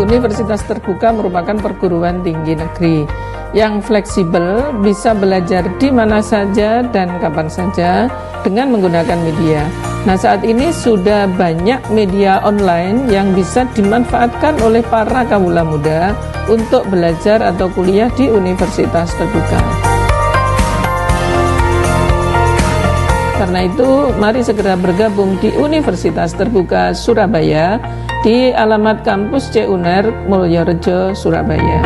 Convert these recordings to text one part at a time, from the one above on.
Universitas Terbuka merupakan perguruan tinggi negeri yang fleksibel, bisa belajar di mana saja dan kapan saja dengan menggunakan media. Nah, saat ini sudah banyak media online yang bisa dimanfaatkan oleh para kawula muda untuk belajar atau kuliah di Universitas Terbuka. Karena itu, mari segera bergabung di Universitas Terbuka Surabaya di alamat kampus CUNER Mulyorejo, Surabaya.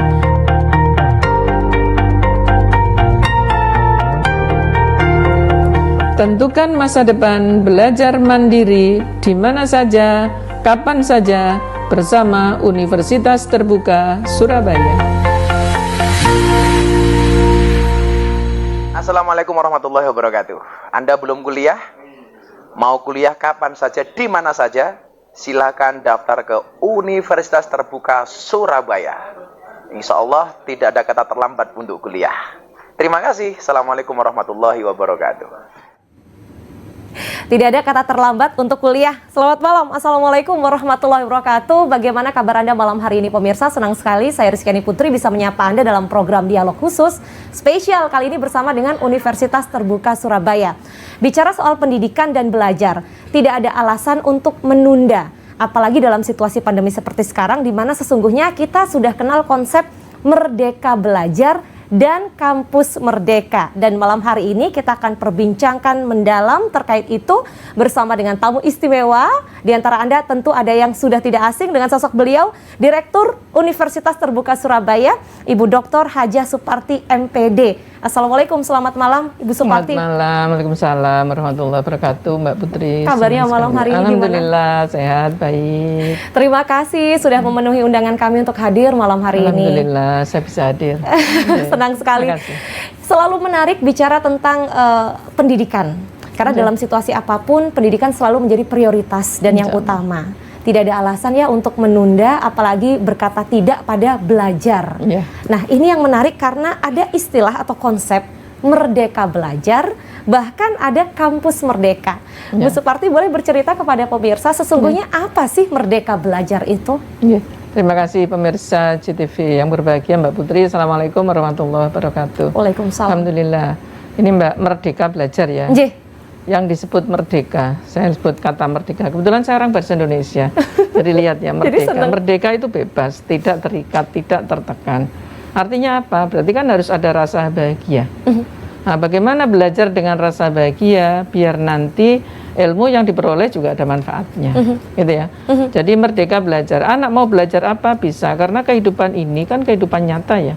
Tentukan masa depan belajar mandiri di mana saja, kapan saja bersama Universitas Terbuka Surabaya. Assalamualaikum warahmatullahi wabarakatuh. Anda belum kuliah? Mau kuliah kapan saja, di mana saja? Silakan daftar ke Universitas Terbuka Surabaya. Insya Allah tidak ada kata terlambat untuk kuliah. Terima kasih. Assalamualaikum warahmatullahi wabarakatuh. Tidak ada kata terlambat untuk kuliah. Selamat malam, Assalamualaikum warahmatullahi wabarakatuh. Bagaimana kabar Anda malam hari ini pemirsa? Senang sekali saya Rizkyani Putri bisa menyapa Anda dalam program dialog khusus spesial kali ini bersama dengan Universitas Terbuka Surabaya. Bicara soal pendidikan dan belajar, tidak ada alasan untuk menunda. Apalagi dalam situasi pandemi seperti sekarang di mana sesungguhnya kita sudah kenal konsep merdeka belajar dan kampus merdeka. Dan malam hari ini kita akan perbincangkan mendalam terkait itu bersama dengan tamu istimewa. Di antara Anda tentu ada yang sudah tidak asing dengan sosok beliau, Direktur Universitas Terbuka Surabaya, Ibu Dr. Hajah Suparti MPD. Assalamualaikum, selamat malam Ibu Suparti. Selamat malam, Waalaikumsalam warahmatullahi wabarakatuh, Mbak Putri. Kabarnya malam hari ini gimana? Alhamdulillah, sehat, baik. Terima kasih sudah memenuhi undangan kami untuk hadir malam hari ini. Alhamdulillah, saya bisa hadir. Senang sekali. Selalu menarik bicara tentang pendidikan. Karena dalam situasi apapun, pendidikan selalu menjadi prioritas dan yang utama. Tidak ada alasan ya untuk menunda, apalagi berkata tidak pada belajar. Nah, ini yang menarik karena ada istilah atau konsep merdeka belajar, bahkan ada kampus merdeka. Bu Suparti boleh bercerita kepada pemirsa sesungguhnya apa sih merdeka belajar itu? Terima kasih pemirsa CTV yang berbahagia, Mbak Putri. Assalamualaikum warahmatullahi wabarakatuh. Waalaikumsalam. Alhamdulillah. Ini Mbak, merdeka belajar ya. Yang disebut merdeka, saya sebut kata merdeka. Kebetulan saya orang bahasa Indonesia, jadi lihat ya, merdeka. Merdeka itu bebas, tidak terikat, tidak tertekan. Artinya apa? Berarti kan harus ada rasa bahagia. Nah, bagaimana belajar dengan rasa bahagia biar nanti ilmu yang diperoleh juga ada manfaatnya, gitu ya. Jadi merdeka belajar. Anak mau belajar apa bisa, karena kehidupan ini kan kehidupan nyata ya,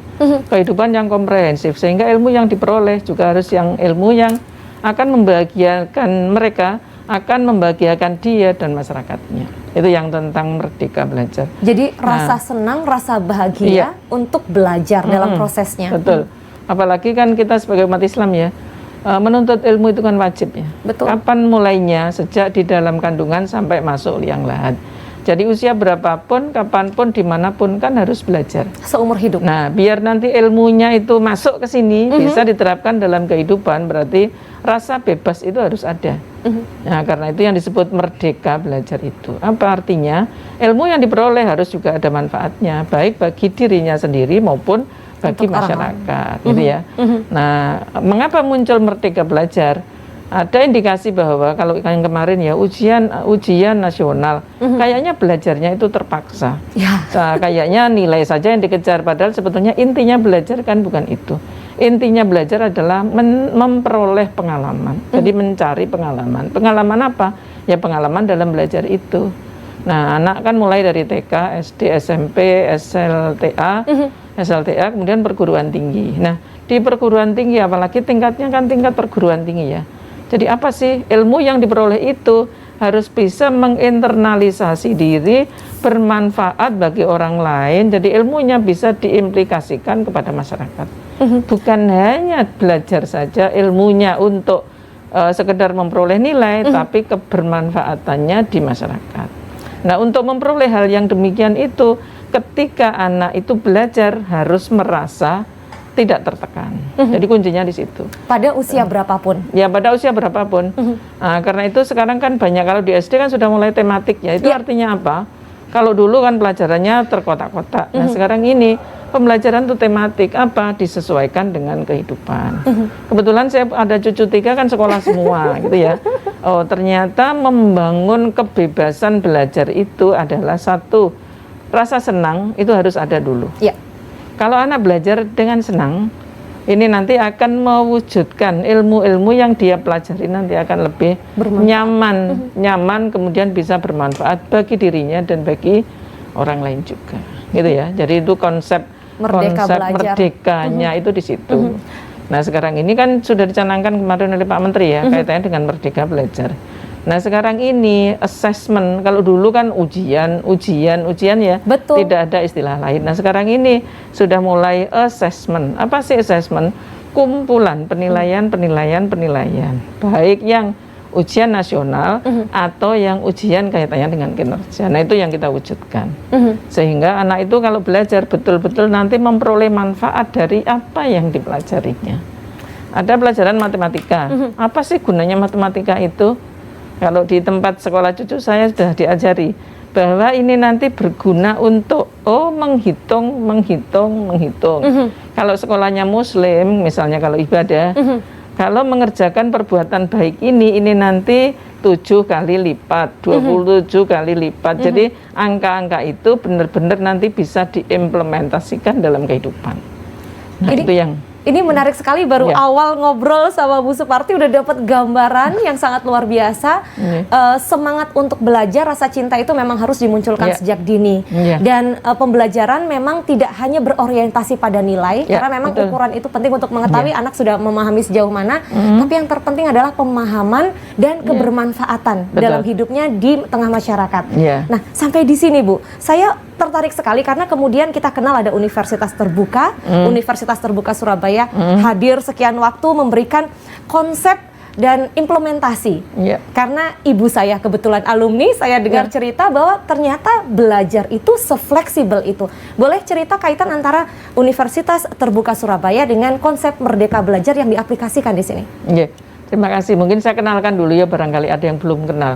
kehidupan yang komprehensif, sehingga ilmu yang diperoleh juga harus yang ilmu yang akan membahagiakan mereka, akan membahagiakan dia dan masyarakatnya. Itu yang tentang merdeka belajar. Jadi rasa senang, rasa bahagia untuk belajar dalam prosesnya. Betul. Apalagi kan kita sebagai umat Islam ya, menuntut ilmu itu kan wajib ya. Betul. Kapan mulainya? Sejak di dalam kandungan sampai masuk liang lahat. Jadi usia berapapun, kapanpun, dimanapun kan harus belajar. Seumur hidup. Nah, biar nanti ilmunya itu masuk ke sini, bisa diterapkan dalam kehidupan, berarti rasa bebas itu harus ada. Nah, karena itu yang disebut merdeka belajar itu. Apa artinya? Ilmu yang diperoleh harus juga ada manfaatnya, baik bagi dirinya sendiri maupun bagi masyarakat, gitu ya. Nah, mengapa muncul merdeka belajar? Ada indikasi bahwa kalau yang kemarin ya ujian nasional, kayaknya belajarnya itu terpaksa. Nah, kayaknya nilai saja yang dikejar, padahal sebetulnya intinya belajar kan bukan itu. Intinya belajar adalah memperoleh pengalaman. Jadi mencari pengalaman. Pengalaman apa? Ya pengalaman dalam belajar itu. Nah, anak kan mulai dari TK, SD, SMP, SLTA, kemudian perguruan tinggi. Nah, di perguruan tinggi apalagi tingkatnya kan tingkat perguruan tinggi ya. Jadi apa sih ilmu yang diperoleh itu harus bisa menginternalisasi diri, bermanfaat bagi orang lain. Jadi ilmunya bisa diimplikasikan kepada masyarakat. Bukan hanya belajar saja ilmunya untuk sekedar memperoleh nilai, tapi kebermanfaatannya di masyarakat. Nah, untuk memperoleh hal yang demikian itu, ketika anak itu belajar harus merasa tidak tertekan. Jadi kuncinya di situ. Pada usia berapapun? Ya, pada usia berapapun. Nah, karena itu sekarang kan banyak, kalau di SD kan sudah mulai tematik ya. Itu artinya apa? Kalau dulu kan pelajarannya terkotak-kotak. Nah, sekarang ini pembelajaran itu tematik, apa disesuaikan dengan kehidupan. Kebetulan saya ada cucu 3 kan sekolah semua gitu ya. Oh, ternyata membangun kebebasan belajar itu adalah satu, rasa senang itu harus ada dulu. Ya. Kalau anak belajar dengan senang, ini nanti akan mewujudkan ilmu-ilmu yang dia pelajari nanti akan lebih nyaman, kemudian bisa bermanfaat bagi dirinya dan bagi orang lain juga, gitu ya. Jadi itu konsep merdekanya itu di situ. Nah, sekarang ini kan sudah dicanangkan kemarin oleh Pak Menteri ya, kaitannya dengan merdeka belajar. Nah, sekarang ini assessment, kalau dulu kan ujian ya. Betul. Tidak ada istilah lain. Nah, sekarang ini sudah mulai assessment. Apa sih assessment? Kumpulan penilaian. Baik yang ujian nasional atau yang ujian kaitannya dengan kinerja. Nah, itu yang kita wujudkan. Sehingga anak itu kalau belajar betul-betul nanti memperoleh manfaat dari apa yang dipelajarinya. Ada pelajaran matematika. Apa sih gunanya matematika itu? Kalau di tempat sekolah cucu saya sudah diajari bahwa ini nanti berguna untuk menghitung. Kalau sekolahnya muslim, misalnya kalau ibadah, kalau mengerjakan perbuatan baik ini nanti 7 kali lipat, 27 kali lipat. Jadi angka-angka itu benar-benar nanti bisa diimplementasikan dalam kehidupan. Nah, itu yang ini menarik sekali, baru awal ngobrol sama Bu Suparti udah dapat gambaran yang sangat luar biasa. Semangat untuk belajar, rasa cinta itu memang harus dimunculkan sejak dini. Dan pembelajaran memang tidak hanya berorientasi pada nilai, karena memang ukuran itu penting untuk mengetahui anak sudah memahami sejauh mana. Tapi yang terpenting adalah pemahaman dan kebermanfaatan dalam hidupnya di tengah masyarakat. Nah, sampai di sini Bu, saya tertarik sekali karena kemudian kita kenal ada Universitas Terbuka, Universitas Terbuka Surabaya hadir sekian waktu memberikan konsep dan implementasi. Karena ibu saya kebetulan alumni, saya dengar cerita bahwa ternyata belajar itu sefleksibel itu. Boleh cerita kaitan antara Universitas Terbuka Surabaya dengan konsep Merdeka Belajar yang diaplikasikan di sini? Terima kasih. Mungkin saya kenalkan dulu ya, barangkali ada yang belum kenal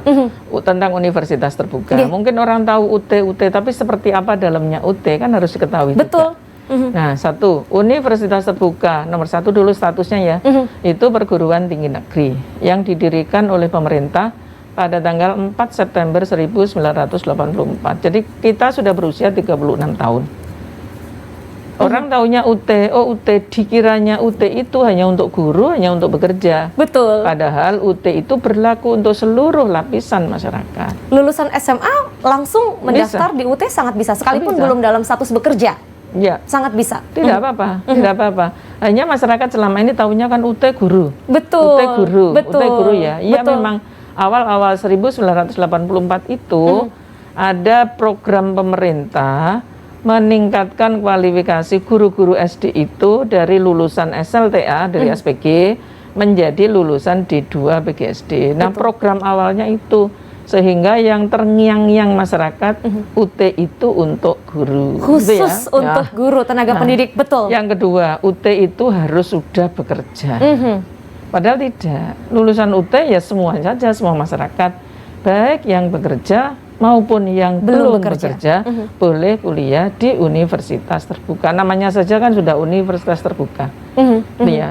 tentang Universitas Terbuka. Mungkin orang tahu UT, tapi seperti apa dalamnya UT kan harus diketahui. Betul. Nah, satu, Universitas Terbuka nomor 1 dulu statusnya ya, itu perguruan tinggi negeri yang didirikan oleh pemerintah pada tanggal 4 September 1984. Jadi kita sudah berusia 36 tahun. Orang taunya UT, UT, dikiranya UT itu hanya untuk guru, hanya untuk bekerja. Betul. Padahal UT itu berlaku untuk seluruh lapisan masyarakat. Lulusan SMA langsung mendaftar di UT sangat bisa, sekalipun belum dalam status bekerja. Sangat bisa. Tidak apa-apa, tidak apa-apa. Hanya masyarakat selama ini taunya kan UT guru. Betul. UT guru, betul. UT guru ya. Iya memang awal-awal 1984 itu ada program pemerintah meningkatkan kualifikasi guru-guru SD itu dari lulusan SLTA, dari SPG, menjadi lulusan D2 PGSD. Nah, program awalnya itu, sehingga yang terngiang-ngiang masyarakat, UT itu untuk guru. Khusus untuk guru, tenaga pendidik, betul. Yang kedua, UT itu harus sudah bekerja. Padahal tidak, lulusan UT ya semua saja, semua masyarakat, baik yang bekerja maupun yang belum bekerja boleh kuliah di Universitas Terbuka. Namanya saja kan sudah Universitas Terbuka.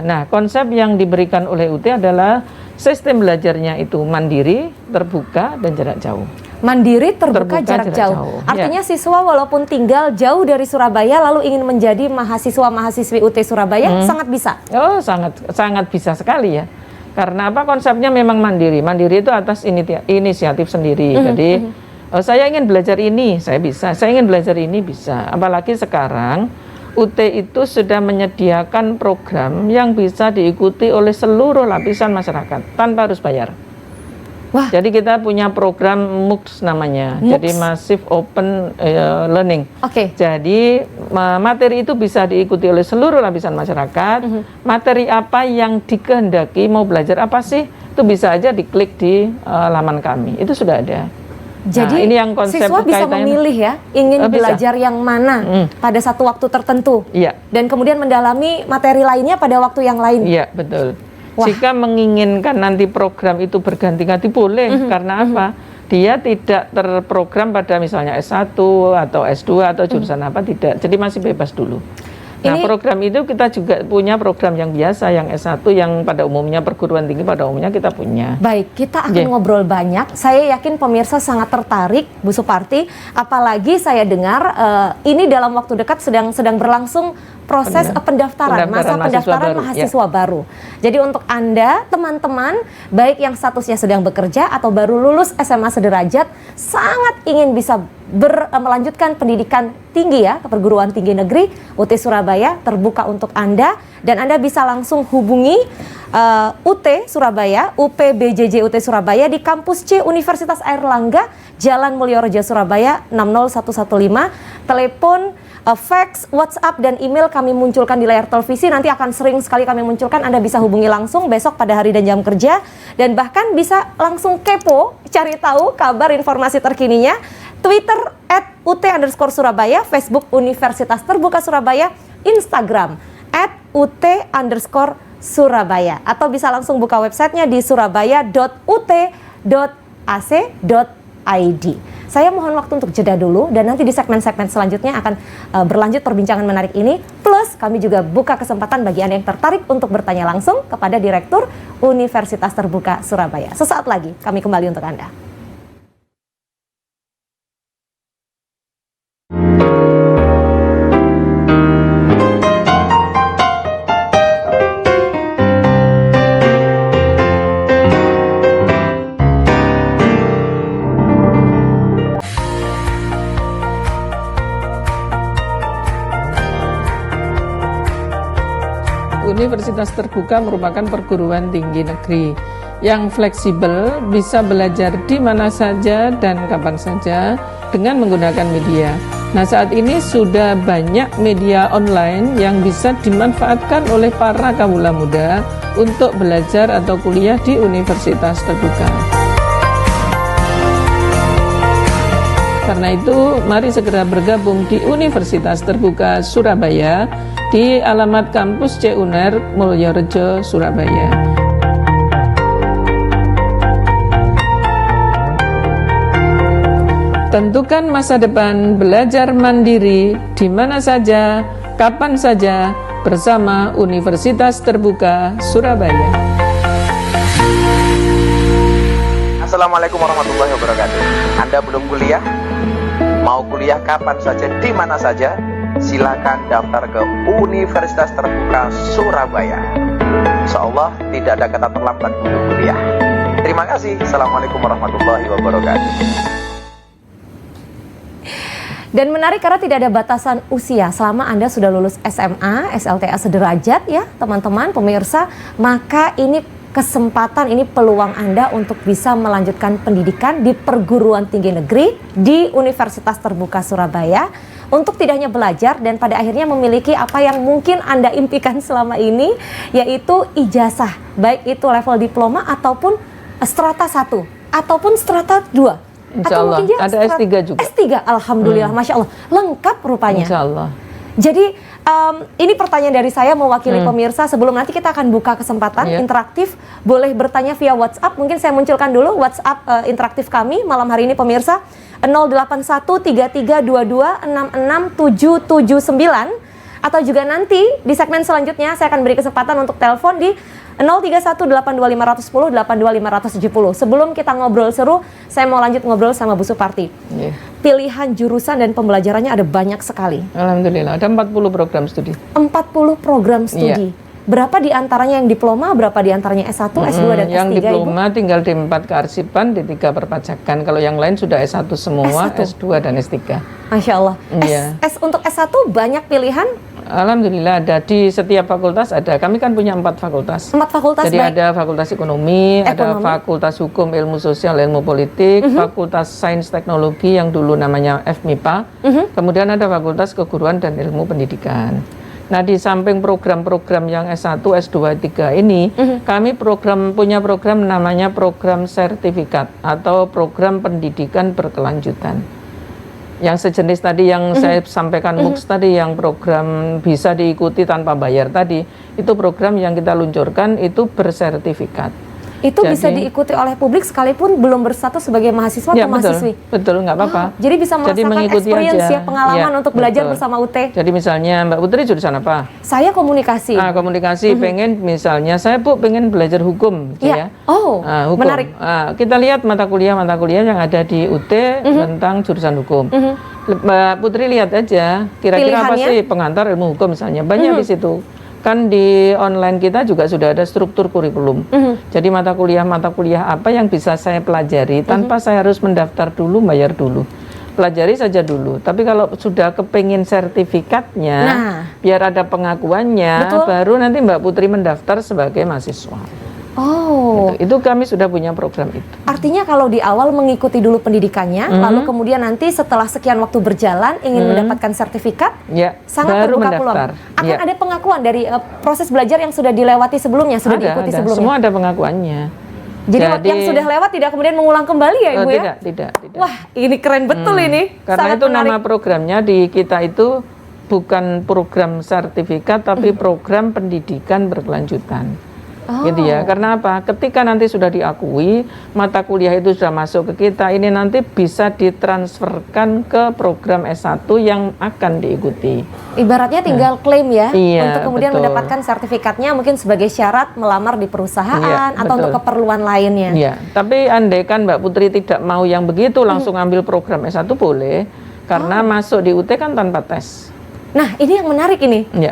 Nah, konsep yang diberikan oleh UT adalah sistem belajarnya itu mandiri, terbuka, dan jarak jauh. Mandiri, terbuka, jarak jauh. Artinya siswa walaupun tinggal jauh dari Surabaya lalu ingin menjadi mahasiswa-mahasiswi UT Surabaya sangat bisa. Oh, sangat bisa sekali ya. Karena apa? Konsepnya memang mandiri. Mandiri itu atas inisiatif sendiri. Jadi saya ingin belajar ini, saya bisa. Saya ingin belajar ini, bisa. Apalagi sekarang UT itu sudah menyediakan program yang bisa diikuti oleh seluruh lapisan masyarakat tanpa harus bayar. Wah. Jadi kita punya program MOOC namanya, jadi Massive Open Learning. Jadi materi itu bisa diikuti oleh seluruh lapisan masyarakat. Materi apa yang dikehendaki, mau belajar apa sih, itu bisa aja diklik di laman kami. Itu sudah ada. Jadi ini yang konsep siswa bisa memilih ya, ingin belajar yang mana pada satu waktu tertentu. Dan kemudian mendalami materi lainnya pada waktu yang lain. Iya, betul. Jika menginginkan nanti program itu berganti-ganti boleh. Karena apa? dia tidak terprogram pada misalnya S1 atau S2 atau jurusan apa, tidak. Jadi masih bebas dulu. Nah, program itu kita juga punya program yang biasa, yang S1, yang pada umumnya perguruan tinggi pada umumnya kita punya. Baik, kita akan ngobrol banyak. Saya yakin pemirsa sangat tertarik, Bu Suparti. Apalagi saya dengar ini dalam waktu dekat sedang berlangsung proses pendaftaran, masa pendaftaran mahasiswa baru. Jadi untuk Anda, teman-teman, baik yang statusnya sedang bekerja atau baru lulus SMA sederajat, sangat ingin bisa melanjutkan pendidikan tinggi ya, ke perguruan tinggi negeri, UT Surabaya terbuka untuk Anda, dan Anda bisa langsung hubungi UT Surabaya, UPBJJ UT Surabaya di Kampus C Universitas Airlangga, Jalan Mulyorejo Surabaya 60115, telepon, fax, WhatsApp, dan email kami munculkan di layar televisi. Nanti akan sering sekali kami munculkan. Anda bisa hubungi langsung besok pada hari dan jam kerja, dan bahkan bisa langsung kepo, cari tahu kabar informasi terkininya. Twitter @UT_Surabaya, Facebook Universitas Terbuka Surabaya, Instagram @UT_Surabaya, atau bisa langsung buka websitenya di surabaya.ut.ac.id. Saya mohon waktu untuk jeda dulu, dan nanti di segmen-segmen selanjutnya akan berlanjut perbincangan menarik ini. Plus kami juga buka kesempatan bagi Anda yang tertarik untuk bertanya langsung kepada Direktur Universitas Terbuka Surabaya. Sesaat lagi kami kembali untuk Anda. Universitas Terbuka merupakan perguruan tinggi negeri yang fleksibel, bisa belajar di mana saja dan kapan saja dengan menggunakan media. Nah, saat ini sudah banyak media online yang bisa dimanfaatkan oleh para kawula muda untuk belajar atau kuliah di Universitas Terbuka. Karena itu, mari segera bergabung di Universitas Terbuka Surabaya di alamat Kampus C UNER Mulyorejo, Surabaya. Tentukan masa depan belajar mandiri di mana saja, kapan saja, bersama Universitas Terbuka Surabaya. Assalamualaikum warahmatullahi wabarakatuh. Anda belum kuliah? Mau kuliah kapan saja, di mana saja? Silakan daftar ke Universitas Terbuka Surabaya. Insya Allah tidak ada kata terlambat untuk kuliah. Terima kasih. Assalamualaikum warahmatullahi wabarakatuh. Dan menarik karena tidak ada batasan usia. Selama Anda sudah lulus SMA, SLTA sederajat ya teman-teman pemirsa, maka ini kesempatan, ini peluang Anda untuk bisa melanjutkan pendidikan di perguruan tinggi negeri di Universitas Terbuka Surabaya, untuk tidak hanya belajar dan pada akhirnya memiliki apa yang mungkin Anda impikan selama ini, yaitu ijazah, baik itu level diploma ataupun strata 1 ataupun strata 2. Insya Allah, ada S3 juga. S3, Alhamdulillah, Masya Allah, lengkap rupanya. Insya Allah. Jadi ini pertanyaan dari saya mewakili pemirsa. Sebelum nanti kita akan buka kesempatan interaktif, boleh bertanya via WhatsApp. Mungkin saya munculkan dulu WhatsApp interaktif kami malam hari ini pemirsa, 0813322667779, atau juga nanti di segmen selanjutnya saya akan beri kesempatan untuk telepon di 031825110 82570. Sebelum kita ngobrol seru, saya mau lanjut ngobrol sama Bu Suparti. Pilihan jurusan dan pembelajarannya ada banyak sekali. Alhamdulillah, ada 40 program studi. 40 program studi. Berapa diantaranya yang diploma, berapa diantaranya S1, S2, dan S3? Yang diploma Ibu? Tinggal di 4 kearsipan, di 3 perpajakan. Kalau yang lain sudah S1 semua, S2 dan S3. Masya Allah. Untuk S1 banyak pilihan? Alhamdulillah ada di setiap fakultas ada. Kami kan punya 4 fakultas. 4 fakultas. Jadi ada Fakultas Ekonomi, ada Fakultas Hukum, Ilmu Sosial, Ilmu Politik, Fakultas Sains Teknologi yang dulu namanya FMIPA, kemudian ada Fakultas Keguruan dan Ilmu Pendidikan. Nah, di samping program-program yang S1, S2, S3 ini, kami punya program namanya program sertifikat atau program pendidikan berkelanjutan. Yang sejenis tadi yang saya sampaikan MUKS tadi, yang program bisa diikuti tanpa bayar tadi, itu program yang kita luncurkan itu bersertifikat. Itu bisa diikuti oleh publik sekalipun belum berstatus sebagai mahasiswa atau mahasiswi? Betul, nggak apa-apa. Jadi bisa merasakan experience ya, pengalaman untuk belajar bersama UT. Jadi misalnya Mbak Putri jurusan apa? Saya komunikasi. Komunikasi, pengen misalnya saya pengen belajar hukum, gitu ya. Hukum. Menarik. Kita lihat mata kuliah yang ada di UT tentang jurusan hukum. Mbak Putri lihat aja, kira-kira apa sih pengantar ilmu hukum misalnya, banyak di situ. Kan di online kita juga sudah ada struktur kurikulum. Jadi mata kuliah apa yang bisa saya pelajari tanpa saya harus mendaftar dulu, bayar dulu. Pelajari saja dulu. Tapi kalau sudah kepengin sertifikatnya, biar ada pengakuannya, baru nanti Mbak Putri mendaftar sebagai mahasiswa. Itu kami sudah punya program itu. Artinya kalau di awal mengikuti dulu pendidikannya, lalu kemudian nanti setelah sekian waktu berjalan ingin mendapatkan sertifikat, sangat baru terbuka mendaftar. peluang. Akan ada pengakuan dari proses belajar yang sudah dilewati sebelumnya, sudah diikuti sebelumnya. Semua ada pengakuannya. Jadi yang sudah lewat tidak kemudian mengulang kembali ya Ibu ya? Tidak. Wah, ini keren betul ini. Karena itu nama programnya di kita itu bukan program sertifikat tapi program pendidikan berkelanjutan. Gitu ya. Karena apa? Ketika nanti sudah diakui, mata kuliah itu sudah masuk ke kita, ini nanti bisa ditransferkan ke program S1 yang akan diikuti. Ibaratnya tinggal klaim ya, untuk kemudian betul. mendapatkan sertifikatnya mungkin sebagai syarat melamar di perusahaan atau untuk keperluan lainnya. Iya, tapi andai kan Mbak Putri tidak mau yang begitu, langsung ambil program S1 boleh, karena masuk di UT kan tanpa tes. Nah, ini yang menarik ini. Iya.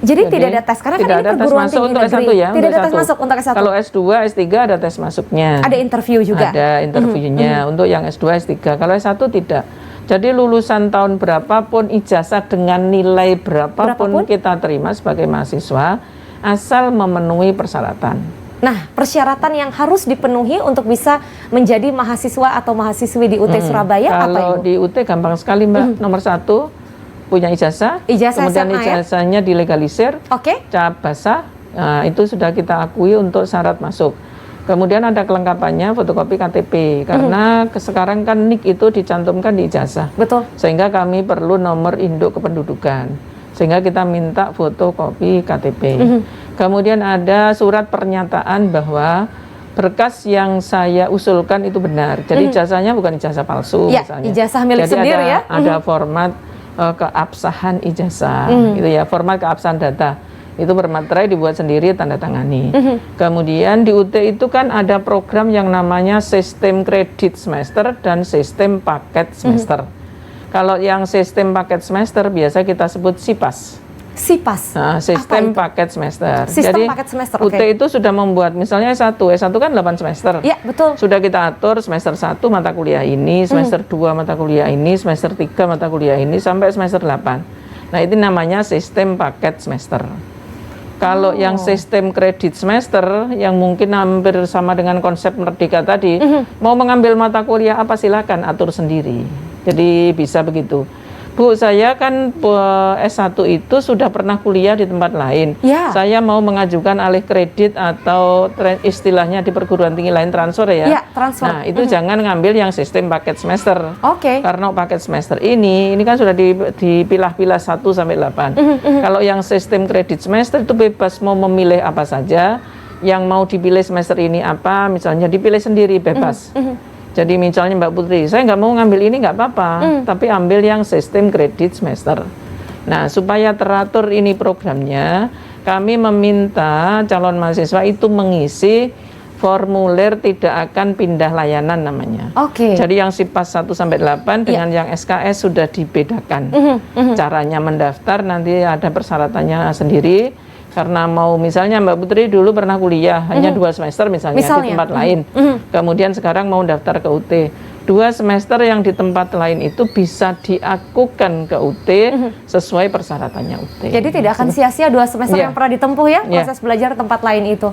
Jadi tidak ada tes, karena kan ini perguruan tinggi untuk negeri. S1 ya, tidak ada tes masuk untuk S1. Kalau S2, S3 ada tes masuknya. Ada interview juga? Ada interviewnya untuk yang S2, S3. Kalau S1 tidak. Jadi lulusan tahun berapapun, ijazah dengan nilai berapapun kita terima sebagai mahasiswa, asal memenuhi persyaratan. Nah, persyaratan yang harus dipenuhi untuk bisa menjadi mahasiswa atau mahasiswi di UT Surabaya apa itu? Kalau di UT gampang sekali Mbak, nomor 1 punya ijazah, kemudian SMA, ijazahnya dilegalisir, cap basah, itu sudah kita akui untuk syarat masuk. Kemudian ada kelengkapannya fotokopi KTP, karena sekarang kan NIK itu dicantumkan di ijazah. Betul. Sehingga kami perlu nomor induk kependudukan, sehingga kita minta fotokopi KTP. Kemudian ada surat pernyataan bahwa berkas yang saya usulkan itu benar. Jadi ijazahnya bukan ijazah palsu, misalnya. Ijazah milik jadi sendiri ya. Ada format keabsahan ijazah, gitu ya, format keabsahan data. Itu bermaterai dibuat sendiri, tanda tangani. Kemudian di UT itu kan ada program yang namanya sistem kredit semester dan sistem paket semester. Kalau yang sistem paket semester biasa kita sebut SIPAS. SIPAS. Sistem paket semester. Sistem Jadi paket semester. UT itu sudah membuat misalnya S1 kan 8 semester. Iya, betul. Sudah kita atur semester 1 mata kuliah ini, semester 2 mata kuliah ini, semester 3 mata kuliah ini sampai semester 8. Nah, itu namanya sistem paket semester. Kalau yang sistem kredit semester yang mungkin hampir sama dengan konsep Merdeka tadi, mau mengambil mata kuliah apa silakan atur sendiri. Jadi bisa begitu. Bu, saya kan S1 itu sudah pernah kuliah di tempat lain. Saya mau mengajukan alih kredit atau istilahnya di perguruan tinggi lain transfer ya. Transfer. Nah, itu jangan ngambil yang sistem paket semester. Karena paket semester ini kan sudah dipilah-pilah 1 sampai 8. Kalau yang sistem kredit semester itu bebas mau memilih apa saja. Yang mau dipilih semester ini apa, misalnya dipilih sendiri bebas. Jadi misalnya Mbak Putri, saya nggak mau ngambil ini nggak apa-apa, tapi ambil yang sistem kredit semester. Nah, supaya teratur ini programnya, kami meminta calon mahasiswa itu mengisi formulir tidak akan pindah layanan namanya. Jadi yang SIPAS 1 sampai 8 dengan yang SKS sudah dibedakan. Caranya mendaftar nanti ada persyaratannya sendiri. Karena mau misalnya Mbak Putri dulu pernah kuliah hanya 2 semester misalnya di tempat lain, kemudian sekarang mau daftar ke UT, 2 semester yang di tempat lain itu bisa diakukan ke UT sesuai persyaratannya UT. Jadi tidak akan sia-sia 2 semester yang pernah ditempuh ya proses belajar tempat lain itu.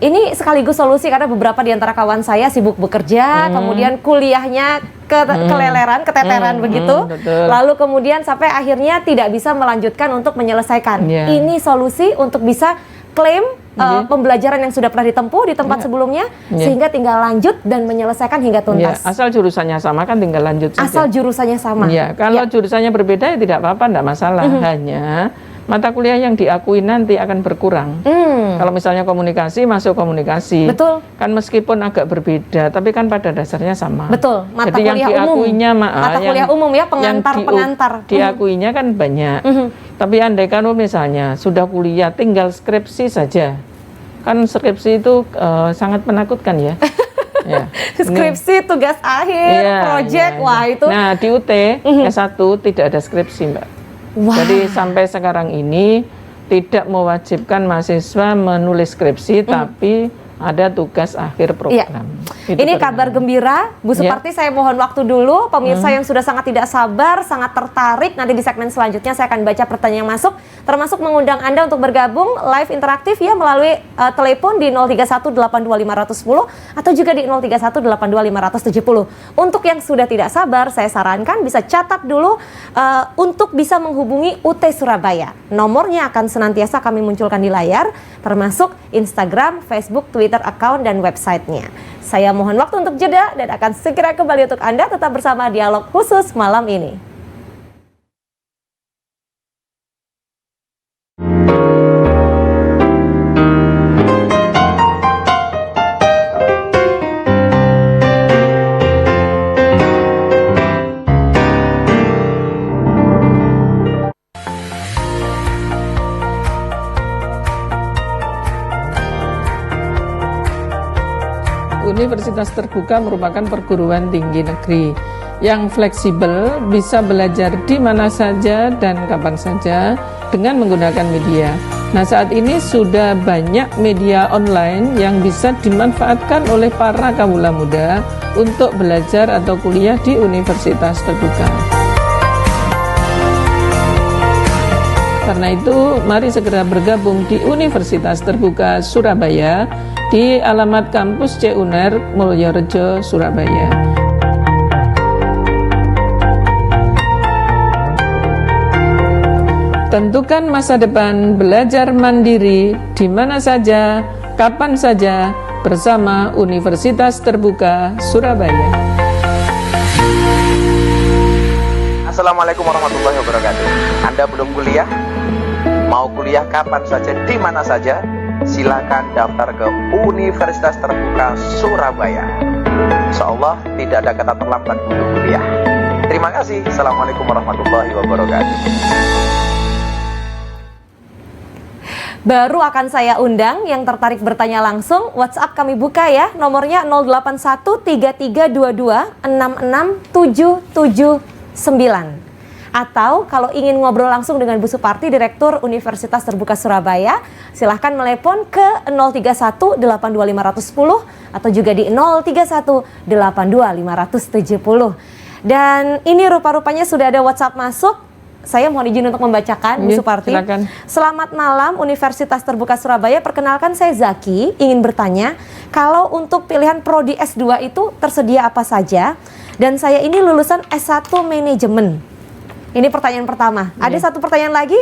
Ini sekaligus solusi karena beberapa di antara kawan saya sibuk bekerja, kemudian kuliahnya keleleran, keteteran begitu. Lalu kemudian sampai akhirnya tidak bisa melanjutkan untuk menyelesaikan. Ini solusi untuk bisa klaim pembelajaran yang sudah pernah ditempuh di tempat sebelumnya, sehingga tinggal lanjut dan menyelesaikan hingga tuntas. Asal jurusannya sama kan tinggal lanjut saja. Asal jurusannya sama. Kalau jurusannya berbeda ya tidak apa-apa, tidak masalah. Hanya mata kuliah yang diakui nanti akan berkurang. Kalau misalnya komunikasi, masuk komunikasi. Betul. Kan meskipun agak berbeda, tapi kan pada dasarnya sama. Betul. Mata Jadi kuliah yang diakuinya, umum. Mata kuliah umum ya, pengantar-pengantar. Diakuinya kan banyak. Tapi andai kan misalnya sudah kuliah, tinggal skripsi saja. Kan skripsi itu sangat menakutkan ya. Ya. Skripsi, tugas akhir, project, wah itu. Nah di UT S1 tidak ada skripsi Mbak. Wah. Jadi sampai sekarang ini tidak mewajibkan mahasiswa menulis skripsi, tapi ada tugas akhir program. Ini kabar gembira, Bu Suparti. Saya mohon waktu dulu, pemirsa yang sudah sangat tidak sabar, sangat tertarik. Nanti di segmen selanjutnya saya akan baca pertanyaan yang masuk, termasuk mengundang Anda untuk bergabung live interaktif ya melalui telepon di 03182510 atau juga di 03182570. Untuk yang sudah tidak sabar, saya sarankan bisa catat dulu untuk bisa menghubungi UT Surabaya. Nomornya akan senantiasa kami munculkan di layar, termasuk Instagram, Facebook, Twitter account dan websitenya. Saya mohon waktu untuk jeda dan akan segera kembali untuk Anda tetap bersama Dialog Khusus malam ini. Universitas Terbuka merupakan perguruan tinggi negeri yang fleksibel, bisa belajar di mana saja dan kapan saja dengan menggunakan media. Nah, saat ini sudah banyak media online yang bisa dimanfaatkan oleh para kawula muda untuk belajar atau kuliah di Universitas Terbuka. Karena itu, mari segera bergabung di Universitas Terbuka Surabaya di alamat kampus CUNER Mulyorejo, Surabaya. Tentukan masa depan belajar mandiri di mana saja, kapan saja bersama Universitas Terbuka Surabaya. Assalamualaikum warahmatullahi wabarakatuh. Anda belum kuliah? Mau kuliah kapan saja, di mana saja? Silakan daftar ke Universitas Terbuka Surabaya. Insyaallah tidak ada kata terlambat untuk kuliah. Terima kasih. Assalamualaikum warahmatullahi wabarakatuh. Baru akan saya undang yang tertarik bertanya langsung, WhatsApp kami buka ya, nomornya 0813322667779. Atau kalau ingin ngobrol langsung dengan Bu Suparti, Direktur Universitas Terbuka Surabaya, silahkan melepon ke 031-82510 atau juga di 031-82570. Dan ini rupa-rupanya sudah ada WhatsApp masuk. Saya mohon izin untuk membacakan, Bu Suparti. Silakan. Selamat malam Universitas Terbuka Surabaya. Perkenalkan saya Zaki, ingin bertanya, kalau untuk pilihan prodi S2 itu tersedia apa saja? Dan saya ini lulusan S1 Manajemen. Ini pertanyaan pertama. Ada satu pertanyaan lagi,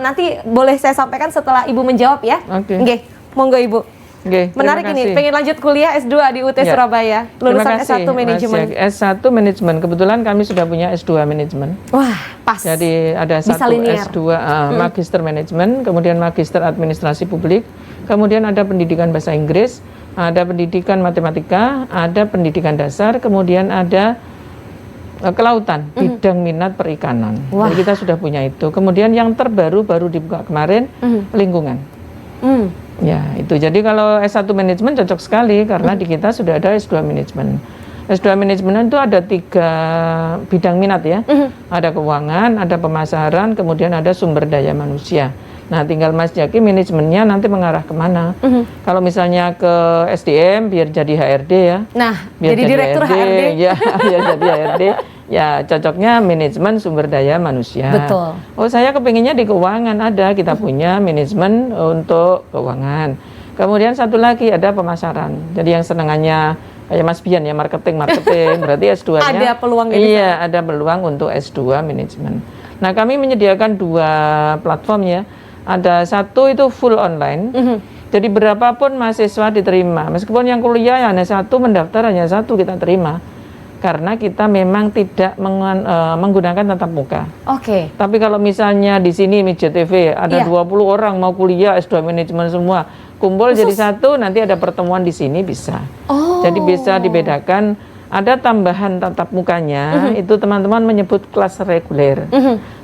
nanti boleh saya sampaikan setelah Ibu menjawab ya. Oke. Oke, monggo Ibu. Oke, Menarik ini, pengen lanjut kuliah S2 di UT Surabaya, lulusan S1 Manajemen. S1 Manajemen, kebetulan kami sudah punya S2 Manajemen. Wah, pas. Jadi ada satu S2 Magister Manajemen, kemudian Magister Administrasi Publik, kemudian ada pendidikan bahasa Inggris, ada pendidikan matematika, ada pendidikan dasar, kemudian ada kelautan, bidang minat perikanan. Jadi kita sudah punya itu. Kemudian yang terbaru baru dibuka kemarin, lingkungan. Ya, itu. Jadi kalau S1 manajemen cocok sekali karena di kita sudah ada S2 manajemen. S2 manajemen itu ada 3 bidang minat ya. Ada keuangan, ada pemasaran, kemudian ada sumber daya manusia. Nah, tinggal Mas Jaki manajemennya nanti mengarah kemana. Kalau misalnya ke SDM biar jadi HRD ya. Nah, biar jadi direktur HRD. Ya, biar jadi HRD. Ya, cocoknya manajemen sumber daya manusia. Betul. Oh, saya kepinginnya di keuangan ada. Kita punya manajemen untuk keuangan. Kemudian satu lagi ada pemasaran. Jadi yang senangannya kayak Mas Bian ya, marketing. Berarti S2-nya. Ada peluang ini. Iya, ada peluang untuk S2 manajemen. Nah, kami menyediakan 2 platform ya. Ada satu itu full online. Jadi berapapun mahasiswa diterima. Meskipun yang kuliah hanya 1, mendaftar hanya 1 kita terima. karena kita memang tidak menggunakan tatap muka. Oke. Tapi kalau misalnya di sini Media TV ada Iya. 20 orang mau kuliah S2 manajemen semua, kumpul jadi satu, nanti ada pertemuan di sini bisa. Oh. Jadi bisa dibedakan, ada tambahan tatap mukanya, itu teman-teman menyebut kelas reguler.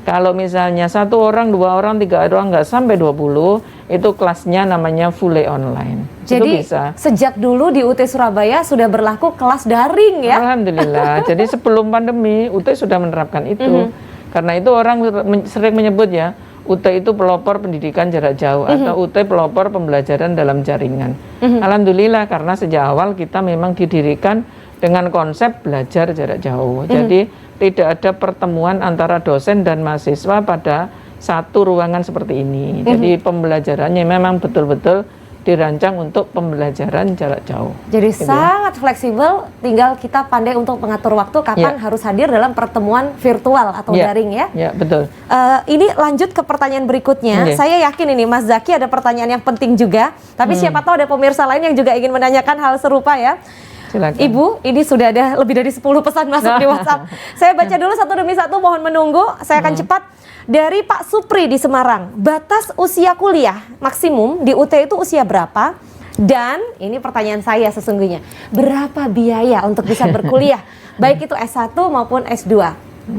Kalau misalnya 1 orang, 2 orang, 3 orang, nggak sampai 20, itu kelasnya namanya fully online. Jadi itu bisa. sejak dulu di UT Surabaya sudah berlaku kelas daring ya? Alhamdulillah. Jadi sebelum pandemi, UT sudah menerapkan itu. Karena itu orang sering menyebut ya, UT itu pelopor pendidikan jarak jauh atau UT pelopor pembelajaran dalam jaringan. Alhamdulillah, karena sejak awal kita memang didirikan dengan konsep belajar jarak jauh. Jadi tidak ada pertemuan antara dosen dan mahasiswa pada satu ruangan seperti ini. Jadi pembelajarannya memang betul-betul dirancang untuk pembelajaran jarak jauh. Jadi sangat fleksibel, tinggal kita pandai untuk mengatur waktu kapan harus hadir dalam pertemuan virtual atau daring ya. Ya, betul. Ini lanjut ke pertanyaan berikutnya. Saya yakin ini Mas Zaki ada pertanyaan yang penting juga, tapi siapa tahu ada pemirsa lain yang juga ingin menanyakan hal serupa ya. Silakan. Ibu, ini sudah ada lebih dari 10 pesan masuk di WhatsApp. Saya baca dulu satu demi satu, mohon menunggu. Saya akan cepat. Dari Pak Supri di Semarang, batas usia kuliah maksimum di UT itu usia berapa? Dan ini pertanyaan saya sesungguhnya, berapa biaya untuk bisa berkuliah? Baik itu S1 maupun S2.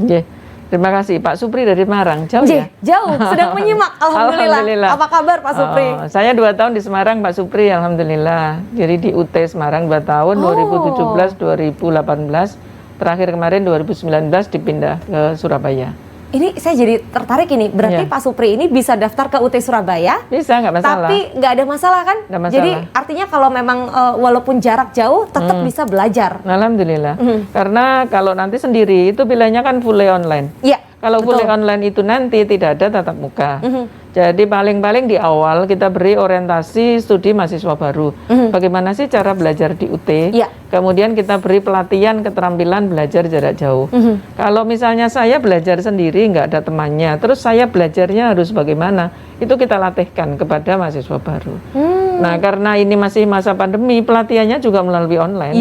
Oke. Terima kasih Pak Supri dari Semarang. Jauh ya? Jauh, sedang menyimak. Alhamdulillah. Apa kabar Pak Supri? Saya 2 tahun di Semarang Pak Supri, alhamdulillah. Jadi di UT Semarang 2 tahun, 2017, 2018. Terakhir kemarin 2019 dipindah ke Surabaya. Ini saya jadi tertarik ini, berarti Pak Supri ini bisa daftar ke UT Surabaya? Bisa, nggak masalah. Tapi nggak ada masalah kan? Nggak masalah. Jadi artinya kalau memang walaupun jarak jauh, tetap bisa belajar. Alhamdulillah. Karena kalau nanti sendiri itu pilihannya kan fully online. Iya. Kalau fully online itu nanti tidak ada tatap muka. Jadi paling-paling di awal kita beri orientasi studi mahasiswa baru. Bagaimana sih cara belajar di UT? Kemudian kita beri pelatihan keterampilan belajar jarak jauh. Kalau misalnya saya belajar sendiri nggak ada temannya, terus saya belajarnya harus bagaimana? Itu kita latihkan kepada mahasiswa baru. Nah, karena ini masih masa pandemi, pelatihannya juga melalui online.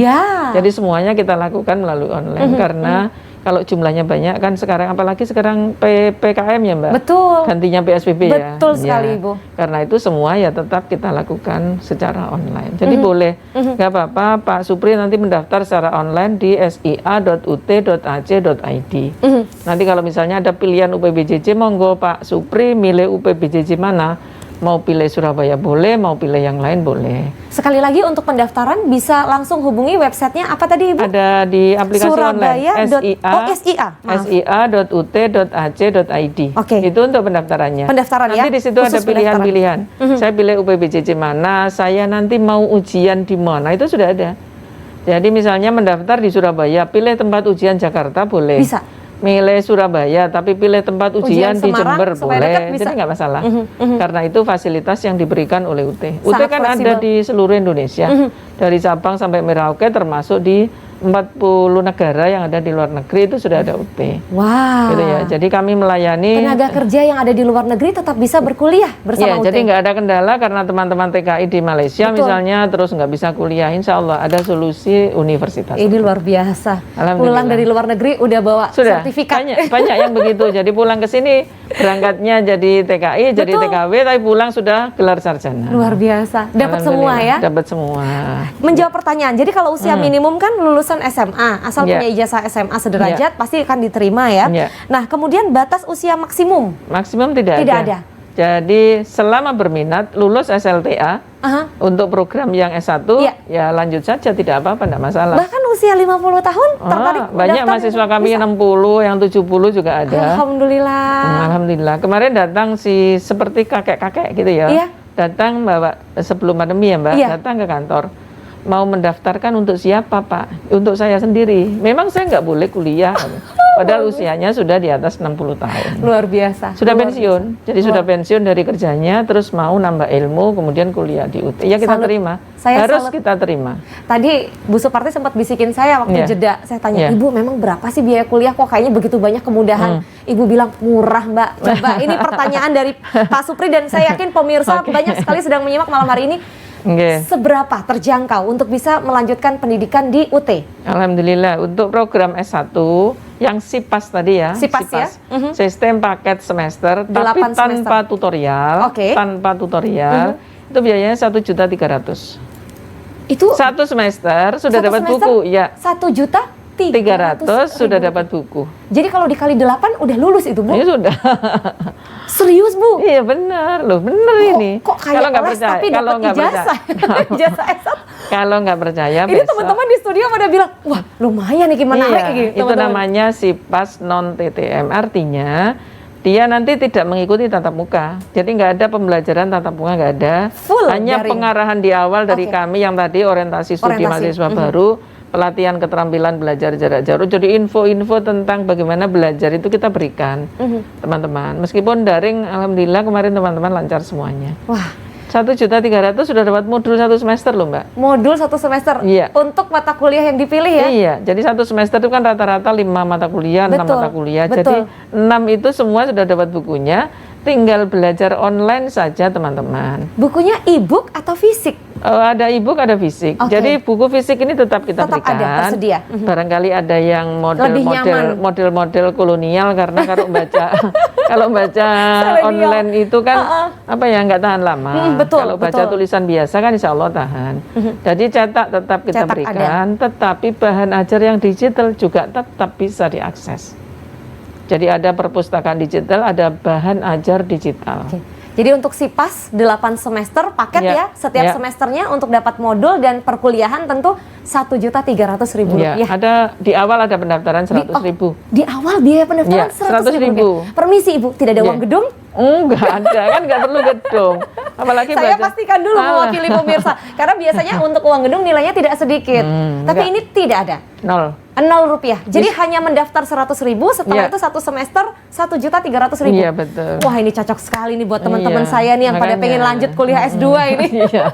Jadi semuanya kita lakukan melalui online karena kalau jumlahnya banyak kan sekarang, apalagi sekarang PPKM ya Mbak. Betul. Gantinya PSBB ya. Betul sekali Ibu. Karena itu semua ya tetap kita lakukan secara online. Jadi boleh, nggak apa-apa Pak Supri nanti mendaftar secara online di sia.ut.ac.id. Nanti kalau misalnya ada pilihan UPBJJ, monggo Pak Supri milih UPBJJ mana. Mau pilih Surabaya boleh, mau pilih yang lain boleh. Sekali lagi untuk pendaftaran bisa langsung hubungi websitenya apa tadi Ibu? Ada di aplikasi Surabaya. online sia.ac.id. Itu untuk pendaftarannya. Nanti di situ ada pilihan-pilihan. Saya pilih UPBJJ mana, saya nanti mau ujian di mana, itu sudah ada. Jadi misalnya mendaftar di Surabaya, pilih tempat ujian Jakarta boleh. Bisa. Milih Surabaya, tapi pilih tempat ujian di Jember boleh, bisa. jadi nggak masalah. Karena itu fasilitas yang diberikan oleh UT. UT kan fleksibel. ada di seluruh Indonesia, dari Sabang sampai Merauke, termasuk di 40 negara yang ada di luar negeri itu sudah ada UT. Wow. Gitu ya. Jadi kami melayani tenaga kerja yang ada di luar negeri tetap bisa berkuliah bersama UT. Jadi nggak ada kendala karena teman-teman TKI di Malaysia misalnya terus nggak bisa kuliah, insya Allah ada solusi universitas. Ini luar biasa. Pulang dari luar negeri udah bawa sertifikat. Banyak yang begitu. Jadi pulang ke sini berangkatnya jadi TKI, jadi TKW, tapi pulang sudah gelar sarjana. Luar biasa. Dapat semua ya? Dapat semua. Menjawab pertanyaan. Jadi kalau usia minimum kan lulusan SMA, asal punya ijazah SMA sederajat pasti akan diterima ya. Nah, kemudian batas usia maksimum? Maksimum tidak ada. Jadi selama berminat lulus SLTA untuk program yang S1 ya lanjut saja, tidak apa-apa, tidak masalah. Bahkan usia 50 tahun tertarik banyak mahasiswa kami bisa. 60, yang 70 juga ada. Alhamdulillah. Alhamdulillah. Kemarin datang seperti kakek-kakek gitu ya. Datang bawa sebelum pandemi ya Mbak, datang ke kantor. Mau mendaftarkan untuk siapa Pak? Untuk saya sendiri. Memang saya nggak boleh kuliah. Padahal usianya sudah di atas 60 tahun. Luar biasa. Sudah pensiun. Jadi sudah pensiun dari kerjanya, terus mau nambah ilmu, kemudian kuliah di UT. Ya kita terima. Harus kita terima. Tadi Bu Suparti sempat bisikin saya waktu jeda. Saya tanya, Ibu memang berapa sih biaya kuliah? Kok kayaknya begitu banyak kemudahan? Ibu bilang murah Mbak. Coba ini pertanyaan dari Pak Supri dan saya yakin pemirsa banyak sekali sedang menyimak malam hari ini. Nggih. Seberapa terjangkau untuk bisa melanjutkan pendidikan di UT? Alhamdulillah untuk program S1 yang SIPAS tadi ya, SIPAS ya? sistem paket semester, tapi 8 semester. tanpa tutorial, Oke. tanpa tutorial, itu biayanya 1.300.000. Itu Satu semester sudah satu dapat semester buku, ya. 1.300.000 sudah dapat buku. Jadi kalau dikali 8 udah lulus itu, Bu? Ini sudah. Serius, Bu? Iya benar loh, benar ini. Kok kayak Kalau nggak les percaya, tapi kalau dapat nggak ijazah. percaya, Ijazah S1. kalau nggak percaya, Ini besok. teman-teman di studio pada bilang, wah lumayan nih gimana Iya, gitu. itu teman-teman. namanya SIPAS non TTM. Artinya dia nanti tidak mengikuti tatap muka. Jadi nggak ada pembelajaran tatap muka, nggak ada. Full Hanya daring. pengarahan di awal dari Oke. kami yang tadi orientasi studi Orientasi. mahasiswa baru, pelatihan keterampilan belajar jarak jauh. Jadi info-info tentang bagaimana belajar itu kita berikan, teman-teman. Meskipun daring, alhamdulillah kemarin teman-teman lancar semuanya. Wah, 1.300.000 sudah dapat modul 1 semester loh, Mbak. modul 1 semester Iya. untuk mata kuliah yang dipilih ya? Iya, jadi 1 semester itu kan rata-rata 5 mata kuliah, 6 Betul, mata kuliah. betul. Jadi 6 itu semua sudah dapat bukunya, tinggal belajar online saja teman-teman. Bukunya e-book atau fisik? Ada e-book, ada fisik. Oke. Jadi buku fisik ini tetap kita Tetap berikan. ada, tersedia. Barangkali ada yang Lebih nyaman. model-model kolonial karena kalau baca kalau baca Milenial. online itu kan apa ya nggak tahan lama. Betul, Kalau baca betul. tulisan biasa kan insya Allah tahan. Jadi cetak tetap kita Cetak berikan, tetapi bahan ajar yang digital juga tetap bisa diakses. Jadi ada perpustakaan digital, ada bahan ajar digital. Oke. Jadi untuk SIPAS 8 semester paket Ya, ya, setiap ya. semesternya untuk dapat modul dan perkuliahan tentu 1.300.000 Ya, rupiah. ada di awal ada pendaftaran 100.000. Di awal biaya pendaftaran Ya, 100.000 100.000. rupiah. Permisi Ibu, tidak ada Ya. uang gedung? Enggak ada, kan nggak perlu gedung. Apalagi Saya baca- pastikan dulu mewakili pemirsa, karena biasanya untuk uang gedung nilainya tidak sedikit. Tapi enggak. ini tidak ada. 0. 0 rupiah. Jadi hanya mendaftar 100.000, setelah Iya. itu 1 semester 1.300.000. Iya, betul. Wah, ini cocok sekali nih buat teman-teman Iya, saya nih yang pada makanya. pengen lanjut kuliah S2 ini. Iya.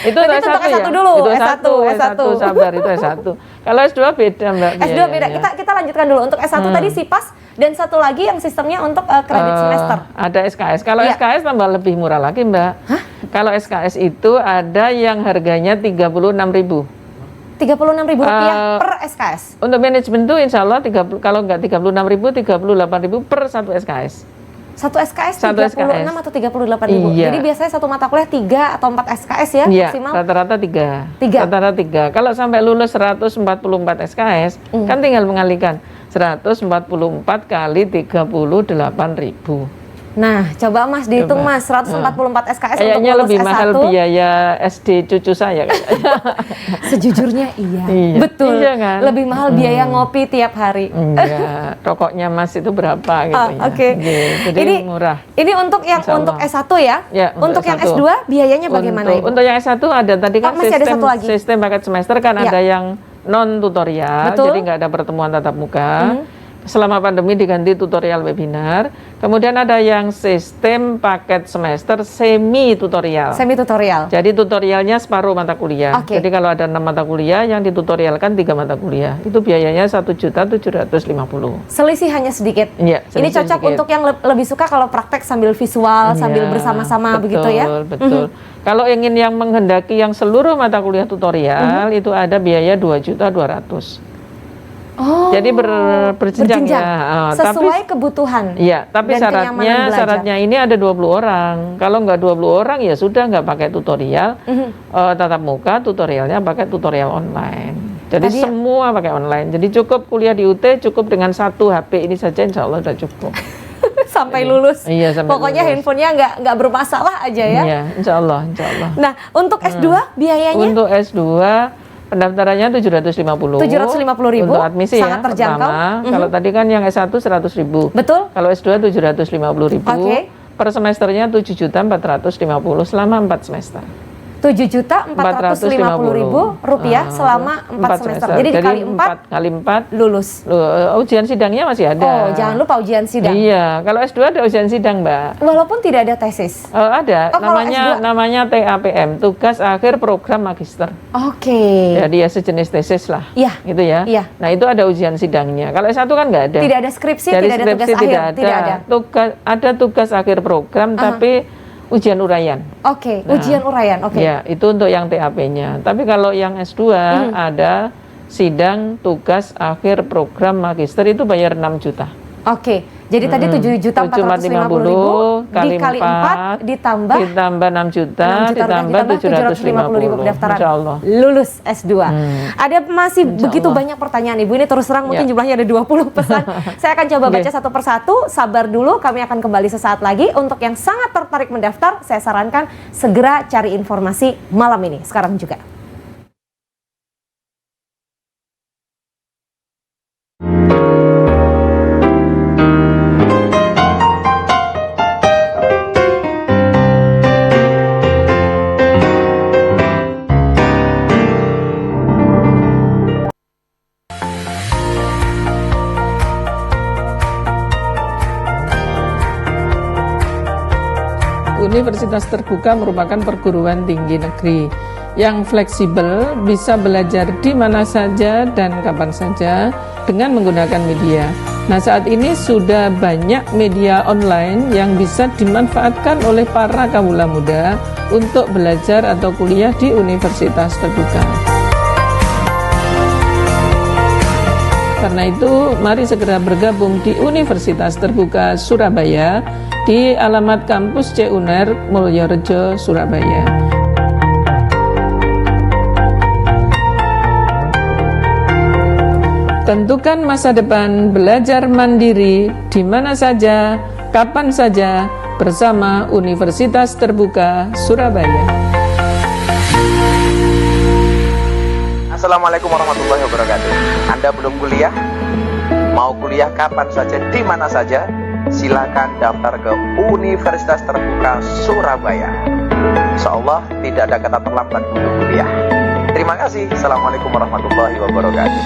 Itu Berarti itu untuk S1 dulu, Itu S1, S1, sabar itu S1. Kalau S2 beda, Mbak. S2 beda. biayanya. Kita lanjutkan dulu. Untuk S1 tadi SIPAS dan satu lagi yang sistemnya untuk kredit semester. Ada SKS. Kalau Iya. SKS tambah lebih murah lagi, Mbak. Kalau SKS itu ada yang harganya 36.000. 36.000 rupiah per SKS. Untuk manajemen itu insya Allah 30, kalau nggak 36.000, 38.000 per satu SKS. Satu SKS Satu 36 SKS. atau 38.000. Iya. Jadi biasanya satu mata kuliah 3 atau 4 SKS ya Iya, maksimal. rata-rata 3. Tiga. Rata-rata 3. Kalau sampai lulus 144 SKS, kan tinggal mengalihkan 144 kali 38.000. Nah, coba Mas dihitung Coba. Mas, 144 SKS Kayaknya untuk lulus lebih S1. mahal biaya SD cucu saya kayaknya. Sejujurnya iya. Iya. Betul. Iya kan? Lebih mahal biaya ngopi tiap hari. Enggak, rokoknya Mas itu berapa gitu ya. Oke. Gitu. Jadi Ini murah. Ini untuk yang Insya Allah. untuk S1 ya? Ya, untuk yang S1. S2 biayanya bagaimana untuk, Ibu? untuk yang S1 ada tadi kan masih ada satu lagi. sistem paket semester kan Ya. ada yang non tutorial, Betul. jadi nggak ada pertemuan tatap muka. Selama pandemi diganti tutorial webinar. Kemudian ada yang sistem paket semester semi tutorial. Semi tutorial. Jadi tutorialnya separuh mata kuliah. Oke. Jadi kalau ada 6 mata kuliah yang ditutorialkan 3 mata kuliah. Itu biayanya 1.750.000. Selisih hanya sedikit. Iya, Ini selisih cocok sedikit. untuk yang lebih suka kalau praktek sambil visual, sambil Iya, bersama-sama begitu ya. Betul. Kalau ingin yang menghendaki yang seluruh mata kuliah tutorial itu ada biaya 2.200.000. Oh. Jadi berjenjang ya. Sesuai kebutuhan. Iya, tapi dan kenyamanan belajar. syaratnya ini ada 20 orang. Kalau nggak 20 orang ya sudah nggak pakai tutorial tatap muka, tutorialnya pakai tutorial online. Jadi Tadi- semua pakai online. Jadi cukup kuliah di UT cukup dengan 1 HP ini saja insya Allah sudah cukup. Sampai lulus. Iya, sampai Pokoknya lulus. handphonenya nggak bermasalah aja ya. Iya, insya Allah, insya Allah. Nah, untuk S2 biayanya Untuk S2 pendaftarannya 750. 750.000, Untuk admisi sangat ya, terjangkau. pertama. Kalau tadi kan yang S1 100.000. Betul? Kalau S2 750.000. Oke. Per semesternya 7.450.000 selama 4 semester. 7.450.000 rupiah selama 4 semester. Jadi dikali 4 kali 4 lulus. ujian sidangnya masih ada. Oh, jangan lupa ujian sidang. Iya, kalau S2 ada ujian sidang, Mbak. Walaupun tidak ada tesis. Ada, Oh, kalau S2? namanya TAPM, tugas akhir program magister. Oke. Jadi ya sejenis tesis lah. Iya. Gitu ya. Iya. Nah, itu ada ujian sidangnya. Kalau S1 kan nggak ada. Tidak ada skripsi, Dari tidak ada tugas skripsi akhir, tidak ada. Ada tugas akhir program, tapi ujian uraian. Oke, Nah, ujian uraian. Oke. Ya, itu untuk yang TAP-nya. Tapi kalau yang S2 ada sidang tugas akhir program magister itu bayar 6 juta. Oke. Jadi tadi 7.450.000 dikali 4 ditambah 6 juta, ditambah 750.000 pendaftaran. Insya Allah. Lulus S2. Ada masih begitu banyak pertanyaan Ibu. Ini terus terang mungkin jumlahnya ada 20 pesan. Saya akan coba baca satu persatu. Sabar dulu, kami akan kembali sesaat lagi. Untuk yang sangat tertarik mendaftar, saya sarankan segera cari informasi malam ini, sekarang juga. Universitas Terbuka merupakan perguruan tinggi negeri yang fleksibel, bisa belajar di mana saja dan kapan saja dengan menggunakan media. Nah, saat ini sudah banyak media online yang bisa dimanfaatkan oleh para kawula muda untuk belajar atau kuliah di Universitas Terbuka. Karena itu, mari segera bergabung di Universitas Terbuka Surabaya di alamat kampus C UNER Mulyorejo, Surabaya. Tentukan masa depan belajar mandiri di mana saja, kapan saja bersama Universitas Terbuka Surabaya. Assalamualaikum warahmatullahi wabarakatuh. Anda belum kuliah? Mau kuliah kapan saja, di mana saja? Silakan daftar ke Universitas Terbuka Surabaya. Insya Allah tidak ada kata terlambat untuk kuliah. Terima kasih. Assalamualaikum warahmatullahi wabarakatuh.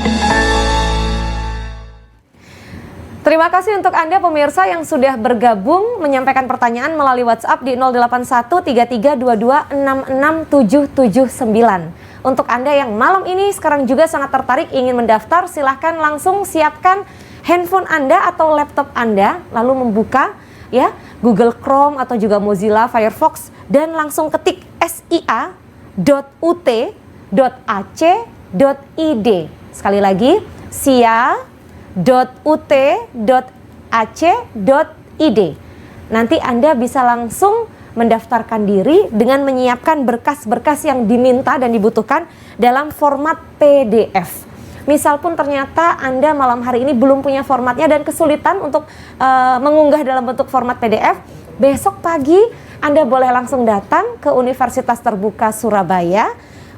Terima kasih untuk Anda pemirsa yang sudah bergabung menyampaikan pertanyaan melalui WhatsApp di 0813322667779. Untuk Anda yang malam ini sekarang juga sangat tertarik ingin mendaftar, silahkan langsung siapkan handphone Anda atau laptop Anda, lalu membuka ya Google Chrome atau juga Mozilla Firefox dan langsung ketik sia.ut.ac.id. Sekali lagi, sia.ut.ac.id. Nanti Anda bisa langsung mendaftarkan diri dengan menyiapkan berkas-berkas yang diminta dan dibutuhkan dalam format PDF. Misal pun ternyata Anda malam hari ini belum punya formatnya dan kesulitan untuk mengunggah dalam bentuk format PDF, besok pagi Anda boleh langsung datang ke Universitas Terbuka Surabaya,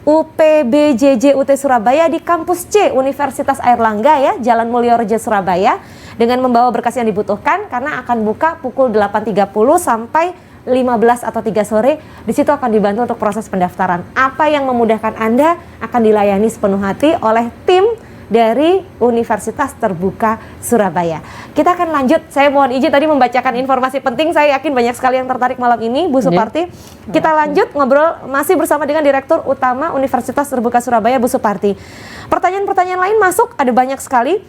UPBJJ UT Surabaya di kampus C Universitas Airlangga ya, Jalan Mulyorejo Surabaya, dengan membawa berkas yang dibutuhkan karena akan buka pukul 8.30 sampai 15 atau 3 sore. Di situ akan dibantu untuk proses pendaftaran. Apa yang memudahkan Anda akan dilayani sepenuh hati oleh tim dari Universitas Terbuka Surabaya. Kita akan lanjut. Saya mohon izin tadi membacakan informasi penting. Saya yakin banyak sekali yang tertarik malam ini, Bu Suparti. Kita lanjut ngobrol masih bersama dengan Direktur Utama Universitas Terbuka Surabaya, Bu Suparti. Pertanyaan-pertanyaan lain masuk, ada banyak sekali.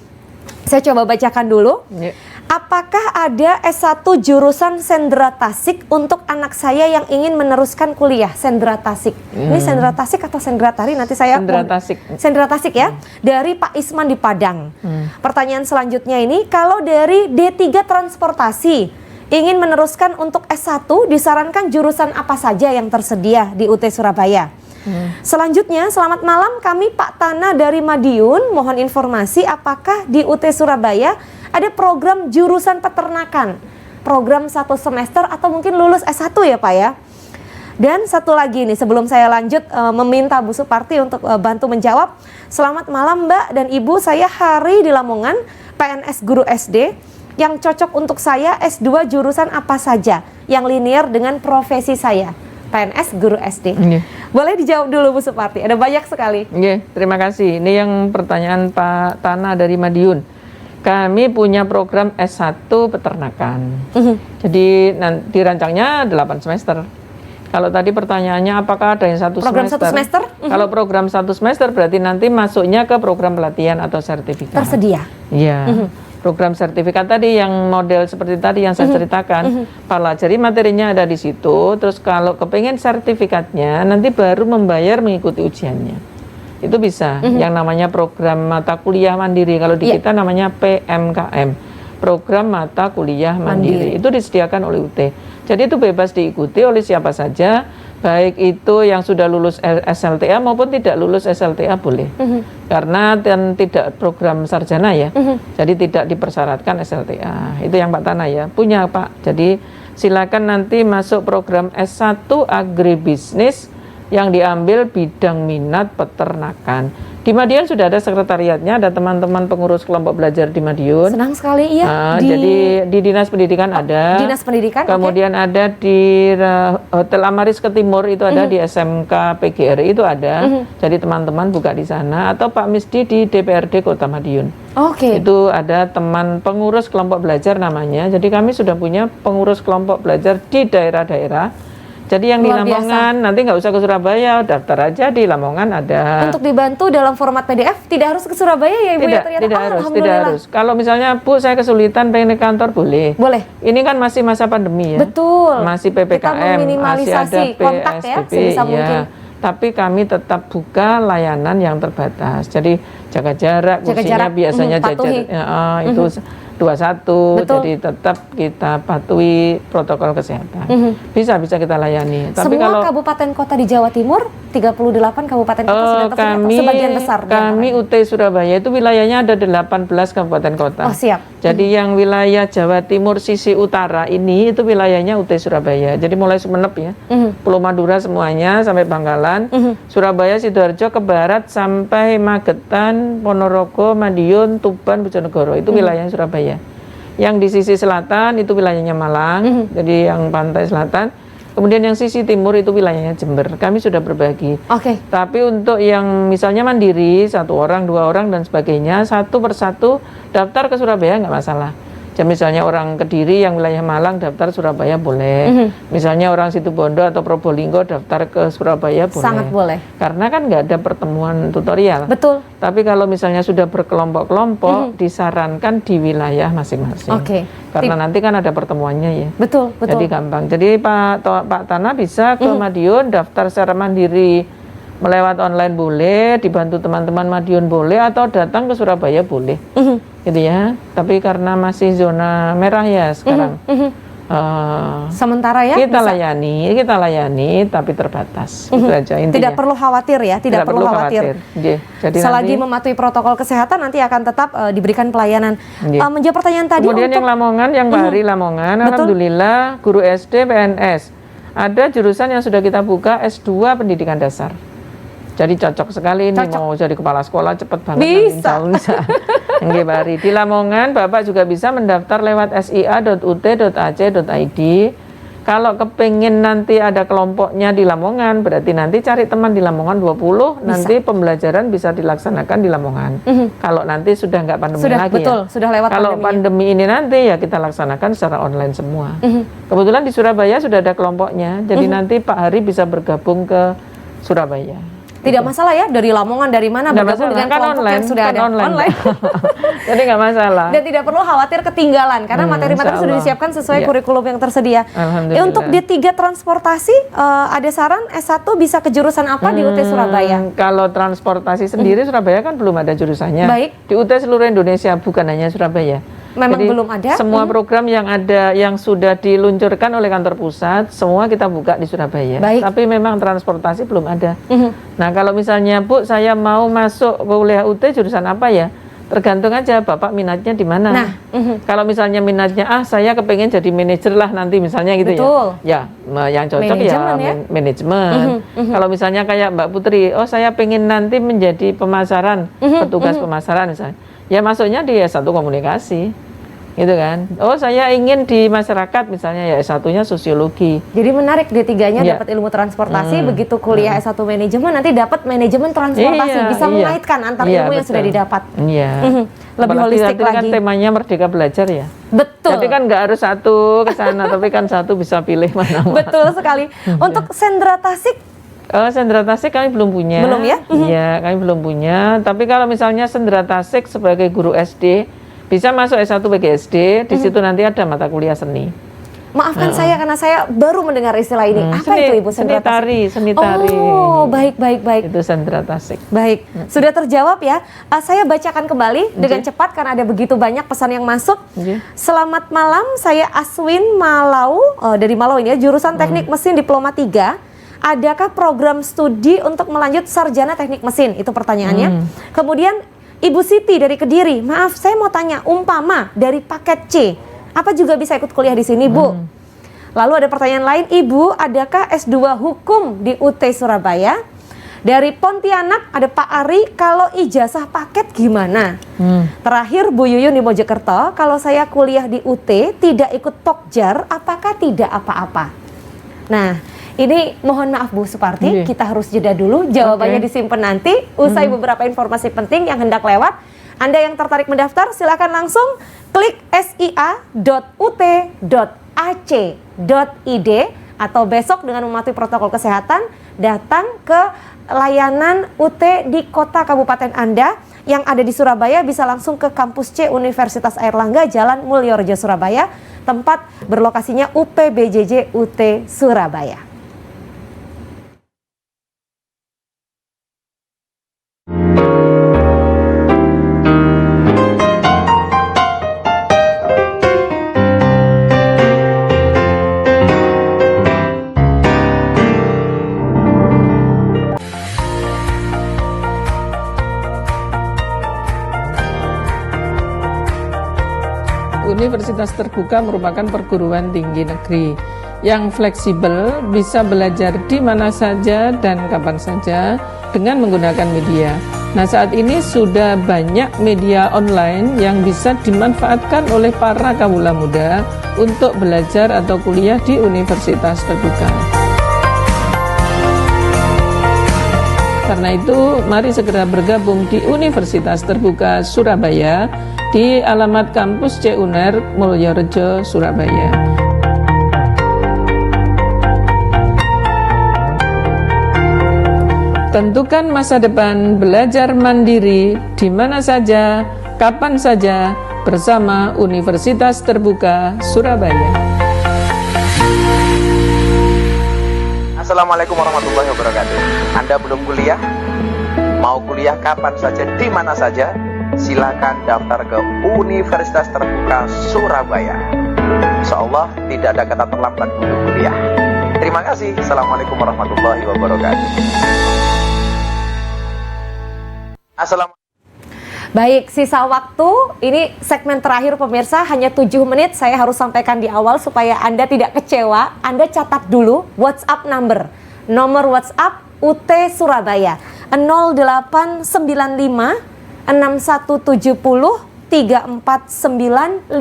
Saya coba bacakan dulu. Apakah ada S1 jurusan Sendra Tasik untuk anak saya yang ingin meneruskan kuliah Sendra Tasik? Ini Sendra Tasik atau Sendra Tari? Nanti saya Sendra Tasik. Sendra Tasik ya, dari Pak Isman di Padang. Pertanyaan selanjutnya ini, kalau dari D3 Transportasi ingin meneruskan untuk S1, disarankan jurusan apa saja yang tersedia di UT Surabaya? Selanjutnya, selamat malam, kami Pak Tana dari Madiun, mohon informasi apakah di UT Surabaya ada program jurusan peternakan, program 1 semester atau mungkin lulus S1 ya Pak ya. Dan satu lagi nih, sebelum saya lanjut meminta Bu Suparti untuk bantu menjawab. Selamat malam Mbak dan Ibu, saya Hari di Lamongan, PNS guru SD. Yang cocok untuk saya S2 jurusan apa saja yang linear dengan profesi saya? PNS guru SD. Boleh dijawab dulu Bu Suparti, ada banyak sekali. Terima kasih. Ini yang pertanyaan Pak Tana dari Madiun. Kami punya program S1 peternakan. Jadi dirancangnya 8 semester. Kalau tadi pertanyaannya apakah ada yang program semester? 1 semester? Kalau program 1 semester berarti nanti masuknya ke program pelatihan atau sertifikat. Tersedia? Iya. program sertifikat tadi yang model seperti tadi yang saya ceritakan, pelajari materinya ada di situ. Terus kalau kepengen sertifikatnya, nanti baru membayar mengikuti ujiannya. Itu bisa. Yang namanya program mata kuliah mandiri. Kalau di kita namanya PMKM, program mata kuliah mandiri. Itu disediakan oleh UT. Jadi itu bebas diikuti oleh siapa saja, baik itu yang sudah lulus SLTA maupun tidak lulus SLTA boleh. Karena tidak program sarjana ya. Jadi tidak dipersyaratkan SLTA. Itu yang Pak Tana ya. Punya Pak. Jadi silakan nanti masuk program S1 Agribisnis yang diambil bidang minat peternakan. Di Madiun sudah ada sekretariatnya, ada teman-teman pengurus kelompok belajar di Madiun. Senang sekali ya. Jadi di Dinas Pendidikan ada. Dinas Pendidikan. Kemudian ada di Hotel Amaris ke Timur itu ada, di SMK PGRI itu ada. Jadi teman-teman buka di sana, atau Pak Misdi di DPRD Kota Madiun. Itu ada teman pengurus kelompok belajar namanya. Jadi kami sudah punya pengurus kelompok belajar di daerah-daerah. Jadi yang Luar di Lamongan nanti nggak usah ke Surabaya, daftar aja di Lamongan ada. Untuk dibantu dalam format PDF tidak harus ke Surabaya ya Ibu ya ternyata. Tidak harus. Kalau misalnya Bu saya kesulitan pengen ke kantor boleh. Boleh. Ini kan masih masa pandemi ya. Betul. Masih PPKM, kita meminimalisasi masih ada kontak ya sebisa mungkin. Tapi kami tetap buka layanan yang terbatas. Jadi jaga jarak, kursinya biasanya jajar itu 21. Jadi tetap kita patuhi protokol kesehatan. Bisa kita layani. Tapi Semua kalau kabupaten kota di Jawa Timur, 38 kabupaten kota sudah tersedia, sebagian besar. Kami UT Surabaya itu wilayahnya ada 18 kabupaten kota. Oh siap. Jadi yang wilayah Jawa Timur sisi utara ini itu wilayahnya UT Surabaya. Jadi mulai Sumeneb ya, Pulau Madura semuanya sampai Bangkalan, Surabaya, Sidoarjo ke barat sampai Magetan, Ponorogo, Madiun, Tuban, Bojonegoro itu wilayahnya Surabaya. Yang di sisi selatan itu wilayahnya Malang, jadi yang pantai selatan. Kemudian yang sisi timur itu wilayahnya Jember. Kami sudah berbagi. Tapi untuk yang misalnya mandiri, 1 orang, 2 orang dan sebagainya, satu persatu daftar ke Surabaya nggak masalah. Jadi misalnya orang Kediri yang wilayah Malang daftar Surabaya boleh. Misalnya orang Situbondo atau Probolinggo daftar ke Surabaya boleh. Sangat boleh. Karena kan nggak ada pertemuan tutorial. Betul. Tapi kalau misalnya sudah berkelompok-kelompok, disarankan di wilayah masing-masing. Karena nanti kan ada pertemuannya ya. Betul. Jadi gampang. Jadi Pak Tana bisa ke Madiun daftar secara mandiri. Melewat online boleh, dibantu teman-teman Madiun boleh, atau datang ke Surabaya boleh. Gitu ya. Tapi karena masih zona merah ya sekarang. Sementara ya kita layani tapi terbatas. Itu aja intinya. Tidak perlu khawatir ya, tidak perlu khawatir. Jadi selagi mematuhi protokol kesehatan nanti akan tetap diberikan pelayanan. Menjawab pertanyaan tadi. Kemudian yang Lamongan, yang Pak Hari Lamongan, alhamdulillah guru SD PNS. Ada jurusan yang sudah kita buka S2 pendidikan dasar. Jadi cocok sekali ini mau jadi kepala sekolah cepet banget. Bisa. Nggih Bari. Di Lamongan Bapak juga bisa mendaftar lewat sia.ut.ac.id. Kalau kepingin nanti ada kelompoknya di Lamongan, berarti nanti cari teman di Lamongan 20, nanti pembelajaran bisa dilaksanakan di Lamongan. Kalau nanti sudah nggak pandemi lagi sudah lewat kalau pandemi ini nanti ya kita laksanakan secara online semua. Kebetulan di Surabaya sudah ada kelompoknya, jadi nanti Pak Hari bisa bergabung ke Surabaya. Tidak masalah ya, dari Lamongan, dari mana bergabung dengan kelompok yang sudah ada online. Jadi nggak masalah. Dan tidak perlu khawatir ketinggalan karena materi-materi sudah disiapkan sesuai kurikulum yang tersedia. Untuk D3 transportasi, ada saran S1 bisa ke jurusan apa di UT Surabaya? Kalau transportasi sendiri Surabaya kan belum ada jurusannya. Baik. Di UT seluruh Indonesia, bukan hanya Surabaya. Memang Jadi, belum ada. Semua program yang ada yang sudah diluncurkan oleh kantor pusat, semua kita buka di Surabaya. Baik. Tapi memang transportasi belum ada. Nah, kalau misalnya Bu, saya mau masuk kuliah UT jurusan apa ya? Tergantung aja Bapak minatnya di mana. Kalau misalnya minatnya saya kepengen jadi manajer lah nanti misalnya gitu ya. Ya, yang cocok manajemen. Kalau misalnya kayak Mbak Putri, saya pengen nanti menjadi pemasaran, petugas pemasaran misalnya. Ya masuknya di S1 komunikasi. Gitu kan. Saya ingin di masyarakat misalnya ya S1-nya sosiologi. Jadi menarik D3-nya dapat ilmu transportasi, begitu kuliah S1 manajemen nanti dapat manajemen transportasi, bisa mengaitkan antar ilmu yang sudah didapat. Lebih holistik lagi. Kan temanya Merdeka Belajar ya. Betul. Jadi kan nggak harus satu ke sana, tapi kan satu bisa pilih mana. Betul sekali. Untuk Sendra Tasik, Sendra Tasik kami belum punya. Belum ya? Iya, kami belum punya. Tapi kalau misalnya Sendra Tasik sebagai guru SD, Bisa masuk S1 PGSD, di situ nanti ada mata kuliah seni. Maafkan saya karena saya baru mendengar istilah ini. Apa Seni- itu Ibu Sendra Tasik? seni tari. Oh, baik. Itu Sendra Tasik. Baik, sudah terjawab ya. Saya bacakan kembali dengan cepat karena ada begitu banyak pesan yang masuk. Oke. Selamat malam, saya Aswin Malau, dari Malau ini ya, jurusan Teknik Mesin Diploma 3. Adakah program studi untuk melanjut sarjana teknik mesin? Itu pertanyaannya. Kemudian Ibu Siti dari Kediri, maaf saya mau tanya, umpama dari paket C, apa juga bisa ikut kuliah di sini, Bu? Lalu ada pertanyaan lain, Ibu, adakah S2 Hukum di UT Surabaya? Dari Pontianak ada Pak Ari, kalau ijazah paket gimana? Terakhir Bu Yuyun di Mojokerto, kalau saya kuliah di UT tidak ikut Pokjar, apakah tidak apa-apa? Nah, ini mohon maaf Bu Suparti, kita harus jeda dulu, jawabannya disimpan nanti, usai beberapa informasi penting yang hendak lewat. Anda yang tertarik mendaftar, silakan langsung klik sia.ut.ac.id atau besok dengan mematuhi protokol kesehatan, datang ke layanan UT di kota kabupaten Anda. Yang ada di Surabaya bisa langsung ke kampus C Universitas Airlangga, Jalan Mulyorejo, Surabaya, tempat berlokasinya UPBJJ UT Surabaya. Universitas Terbuka merupakan perguruan tinggi negeri yang fleksibel, bisa belajar di mana saja dan kapan saja dengan menggunakan media. Nah, saat ini sudah banyak media online yang bisa dimanfaatkan oleh para kawula muda untuk belajar atau kuliah di Universitas Terbuka. Karena itu, mari segera bergabung di Universitas Terbuka Surabaya di alamat kampus C UNER Mulyorejo, Surabaya. Tentukan masa depan belajar mandiri di mana saja, kapan saja bersama Universitas Terbuka Surabaya. Assalamualaikum warahmatullahi wabarakatuh. Anda belum kuliah? Mau kuliah kapan saja, di mana saja? Silakan daftar ke Universitas Terbuka Surabaya. Insya Allah tidak ada kata terlambat untuk kuliah. Terima kasih. Assalamualaikum warahmatullahi wabarakatuh. Assalamualaikum. Baik, sisa waktu, ini segmen terakhir pemirsa, hanya 7 menit saya harus sampaikan di awal supaya Anda tidak kecewa. Anda catat dulu WhatsApp nomor WhatsApp UT Surabaya 0895 6170 34951.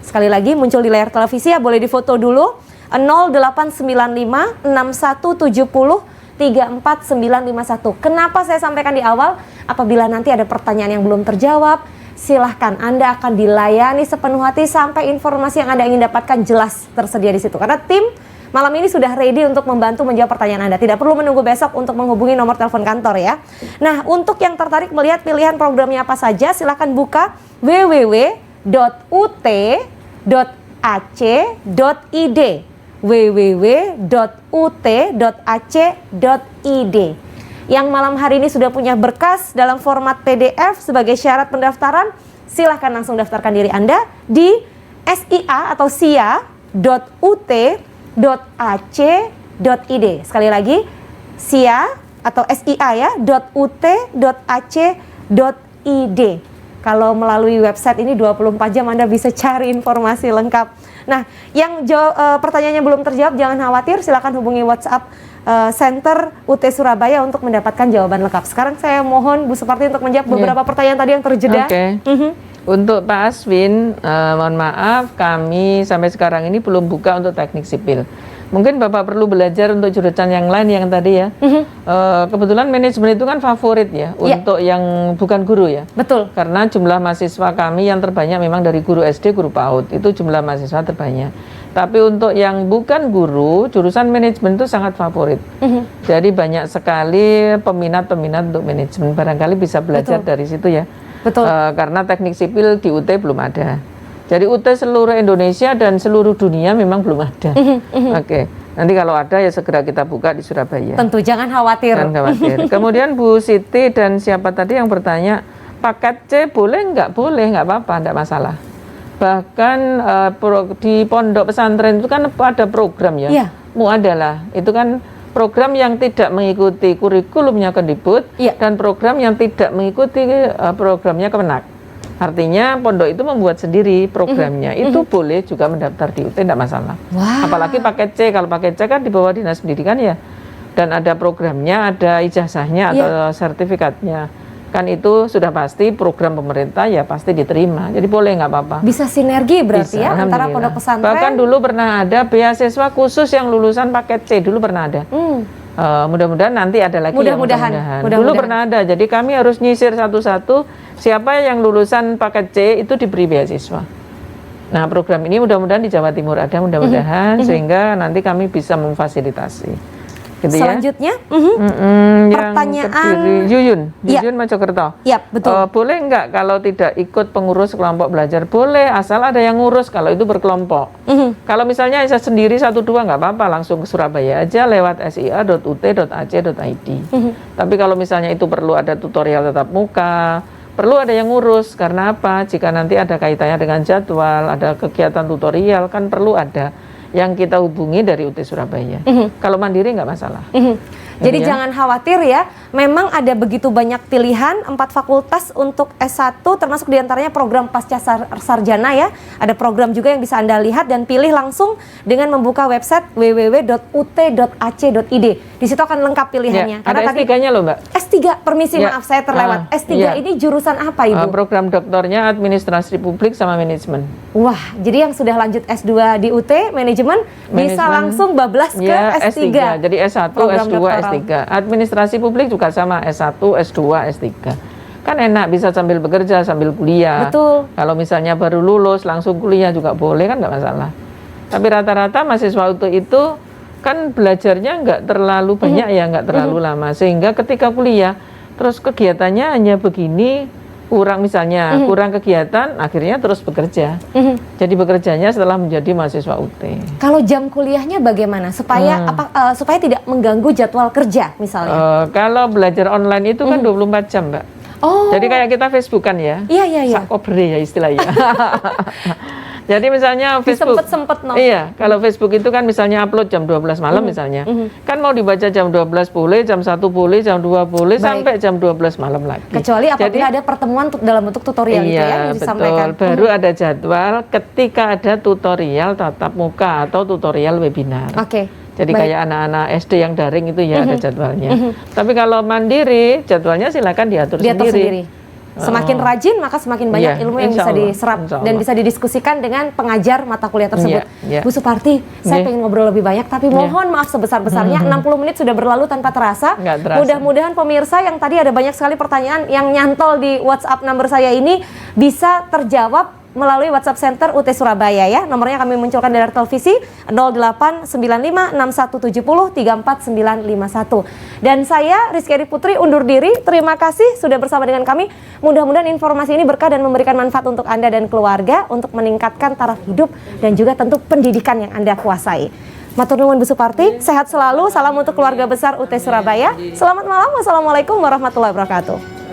Sekali lagi muncul di layar televisi ya, boleh difoto dulu. 0895 6170 34951. Kenapa saya sampaikan di awal? Apabila nanti ada pertanyaan yang belum terjawab, silahkan, Anda akan dilayani sepenuh hati sampai informasi yang Anda ingin dapatkan jelas tersedia di situ. Karena tim malam ini sudah ready untuk membantu menjawab pertanyaan Anda. Tidak perlu menunggu besok untuk menghubungi nomor telepon kantor ya. Nah, untuk yang tertarik melihat pilihan programnya apa saja, silahkan buka www.ut.ac.id www.ut.ac.id. Yang malam hari ini sudah punya berkas dalam format PDF sebagai syarat pendaftaran, silahkan langsung daftarkan diri Anda di SIA atau sia.ut.ac.id. Sekali lagi, SIA atau SIA ya, .ut.ac.id. Kalau melalui website ini 24 jam Anda bisa cari informasi lengkap. Nah, yang pertanyaannya belum terjawab, jangan khawatir, silakan hubungi WhatsApp Center UT Surabaya untuk mendapatkan jawaban lengkap. Sekarang saya mohon Bu Suparti untuk menjawab beberapa pertanyaan tadi yang terjeda. Untuk Pak Aswin, mohon maaf, kami sampai sekarang ini belum buka untuk teknik sipil. Mungkin Bapak perlu belajar untuk jurusan yang lain yang tadi ya. Kebetulan manajemen itu kan favorit ya, untuk yang bukan guru ya. Betul. Karena jumlah mahasiswa kami yang terbanyak memang dari guru SD, guru PAUD, itu jumlah mahasiswa terbanyak. Tapi untuk yang bukan guru, jurusan manajemen itu sangat favorit. Jadi banyak sekali peminat-peminat untuk manajemen. Barangkali bisa belajar dari situ ya. Betul. Karena teknik sipil di UT belum ada. Jadi UT seluruh Indonesia dan seluruh dunia memang belum ada. Oke. Nanti kalau ada ya segera kita buka di Surabaya. Tentu jangan khawatir. Jangan khawatir. Kemudian Bu Siti dan siapa tadi yang bertanya, paket C boleh nggak? Boleh, nggak apa-apa, nggak masalah. Bahkan di pondok pesantren itu kan ada program ya. Iya. Muadalah. Itu kan program yang tidak mengikuti kurikulumnya Kemdikbud dan program yang tidak mengikuti programnya Kemenak. Artinya pondok itu membuat sendiri programnya. Itu boleh juga mendaftar di UT, tidak masalah. Wow. Apalagi paket C. Kalau paket C kan di bawah Dinas Pendidikan ya. Dan ada programnya, ada ijazahnya atau sertifikatnya. Kan itu sudah pasti program pemerintah ya pasti diterima. Jadi boleh nggak apa-apa. Bisa sinergi berarti Bisa, ya antara pondok pesantren. Bahkan dulu pernah ada beasiswa khusus yang lulusan paket C, dulu pernah ada. Mudah-mudahan nanti ada lagi. Mudah-mudahan. Dulu pernah ada. Jadi kami harus nyisir satu-satu siapa yang lulusan paket C itu diberi beasiswa. Nah, program ini mudah-mudahan di Jawa Timur ada, mudah-mudahan sehingga nanti kami bisa memfasilitasi. Gitu Selanjutnya, pertanyaan Yuyun Mojokerto. Iya, betul. Boleh nggak kalau tidak ikut pengurus kelompok belajar? Boleh, asal ada yang ngurus kalau itu berkelompok. Kalau misalnya saya sendiri 1-2 nggak apa-apa, langsung ke Surabaya aja lewat sia.ut.ac.id. Tapi kalau misalnya itu perlu ada tutorial tatap muka, perlu ada yang ngurus. Karena apa? Jika nanti ada kaitannya dengan jadwal, ada kegiatan tutorial, kan perlu ada yang kita hubungi dari UT Surabaya. Kalau mandiri nggak masalah. Jadi jangan khawatir ya, memang ada begitu banyak pilihan, 4 fakultas untuk S1, termasuk diantaranya program pasca sarjana ya. Ada program juga yang bisa Anda lihat dan pilih langsung dengan membuka website www.ut.ac.id. Di situ akan lengkap pilihannya. Ada S3-nya loh Mbak. S3, permisi maaf saya terlewat. S3 ini jurusan apa Ibu? Program doktornya Administrasi Publik sama Manajemen. Wah, jadi yang sudah lanjut S2 di UT, manajemen bisa langsung bablas ke S3. Jadi S1, program S2, doktoral. S3. Administrasi Publik juga sama S1, S2, S3. Kan enak bisa sambil bekerja, sambil kuliah. Betul. Kalau misalnya baru lulus langsung kuliah juga boleh kan nggak masalah. Tapi rata-rata mahasiswa itu kan belajarnya nggak terlalu banyak ya, nggak terlalu lama. Sehingga ketika kuliah terus kegiatannya hanya begini, kurang misalnya, kurang kegiatan, akhirnya terus bekerja. Jadi bekerjanya setelah menjadi mahasiswa UT. Kalau jam kuliahnya bagaimana? Supaya supaya tidak mengganggu jadwal kerja misalnya? Kalau belajar online itu kan 24 jam Mbak. Oh. Jadi kayak kita Facebookan ya. Iya. Sakobere ya istilahnya. Jadi misalnya Facebook, sempet no. Iya, kalau Facebook itu kan misalnya upload jam 12 malam misalnya. Kan mau dibaca jam 12 boleh, jam 1 boleh, jam 2 boleh, sampai jam 12 malam lagi. Kecuali apabila ada pertemuan dalam bentuk tutorial itu ya yang disampaikan. Baru ada jadwal ketika ada tutorial tatap muka atau tutorial webinar. Oke. Jadi kayak anak-anak SD yang daring itu ya ada jadwalnya. Tapi kalau mandiri, jadwalnya silakan diatur sendiri. Semakin rajin maka semakin banyak ilmu yang bisa diserap dan bisa didiskusikan dengan pengajar mata kuliah tersebut. Bu Suparti, saya pengen ngobrol lebih banyak tapi mohon maaf sebesar-besarnya 60 menit sudah berlalu tanpa terasa. Mudah-mudahan pemirsa yang tadi ada banyak sekali pertanyaan yang nyantol di WhatsApp number saya ini bisa terjawab melalui WhatsApp Center UT Surabaya ya. Nomornya kami munculkan di layar televisi 089561703491. Dan saya Rizky Adi Putri undur diri. Terima kasih sudah bersama dengan kami. Mudah-mudahan informasi ini berkah dan memberikan manfaat untuk Anda dan keluarga untuk meningkatkan taraf hidup dan juga tentu pendidikan yang Anda kuasai. Matur nuwun Bu Suparti, sehat selalu. Salam untuk keluarga besar UT Surabaya. Selamat malam. Wassalamualaikum warahmatullahi wabarakatuh.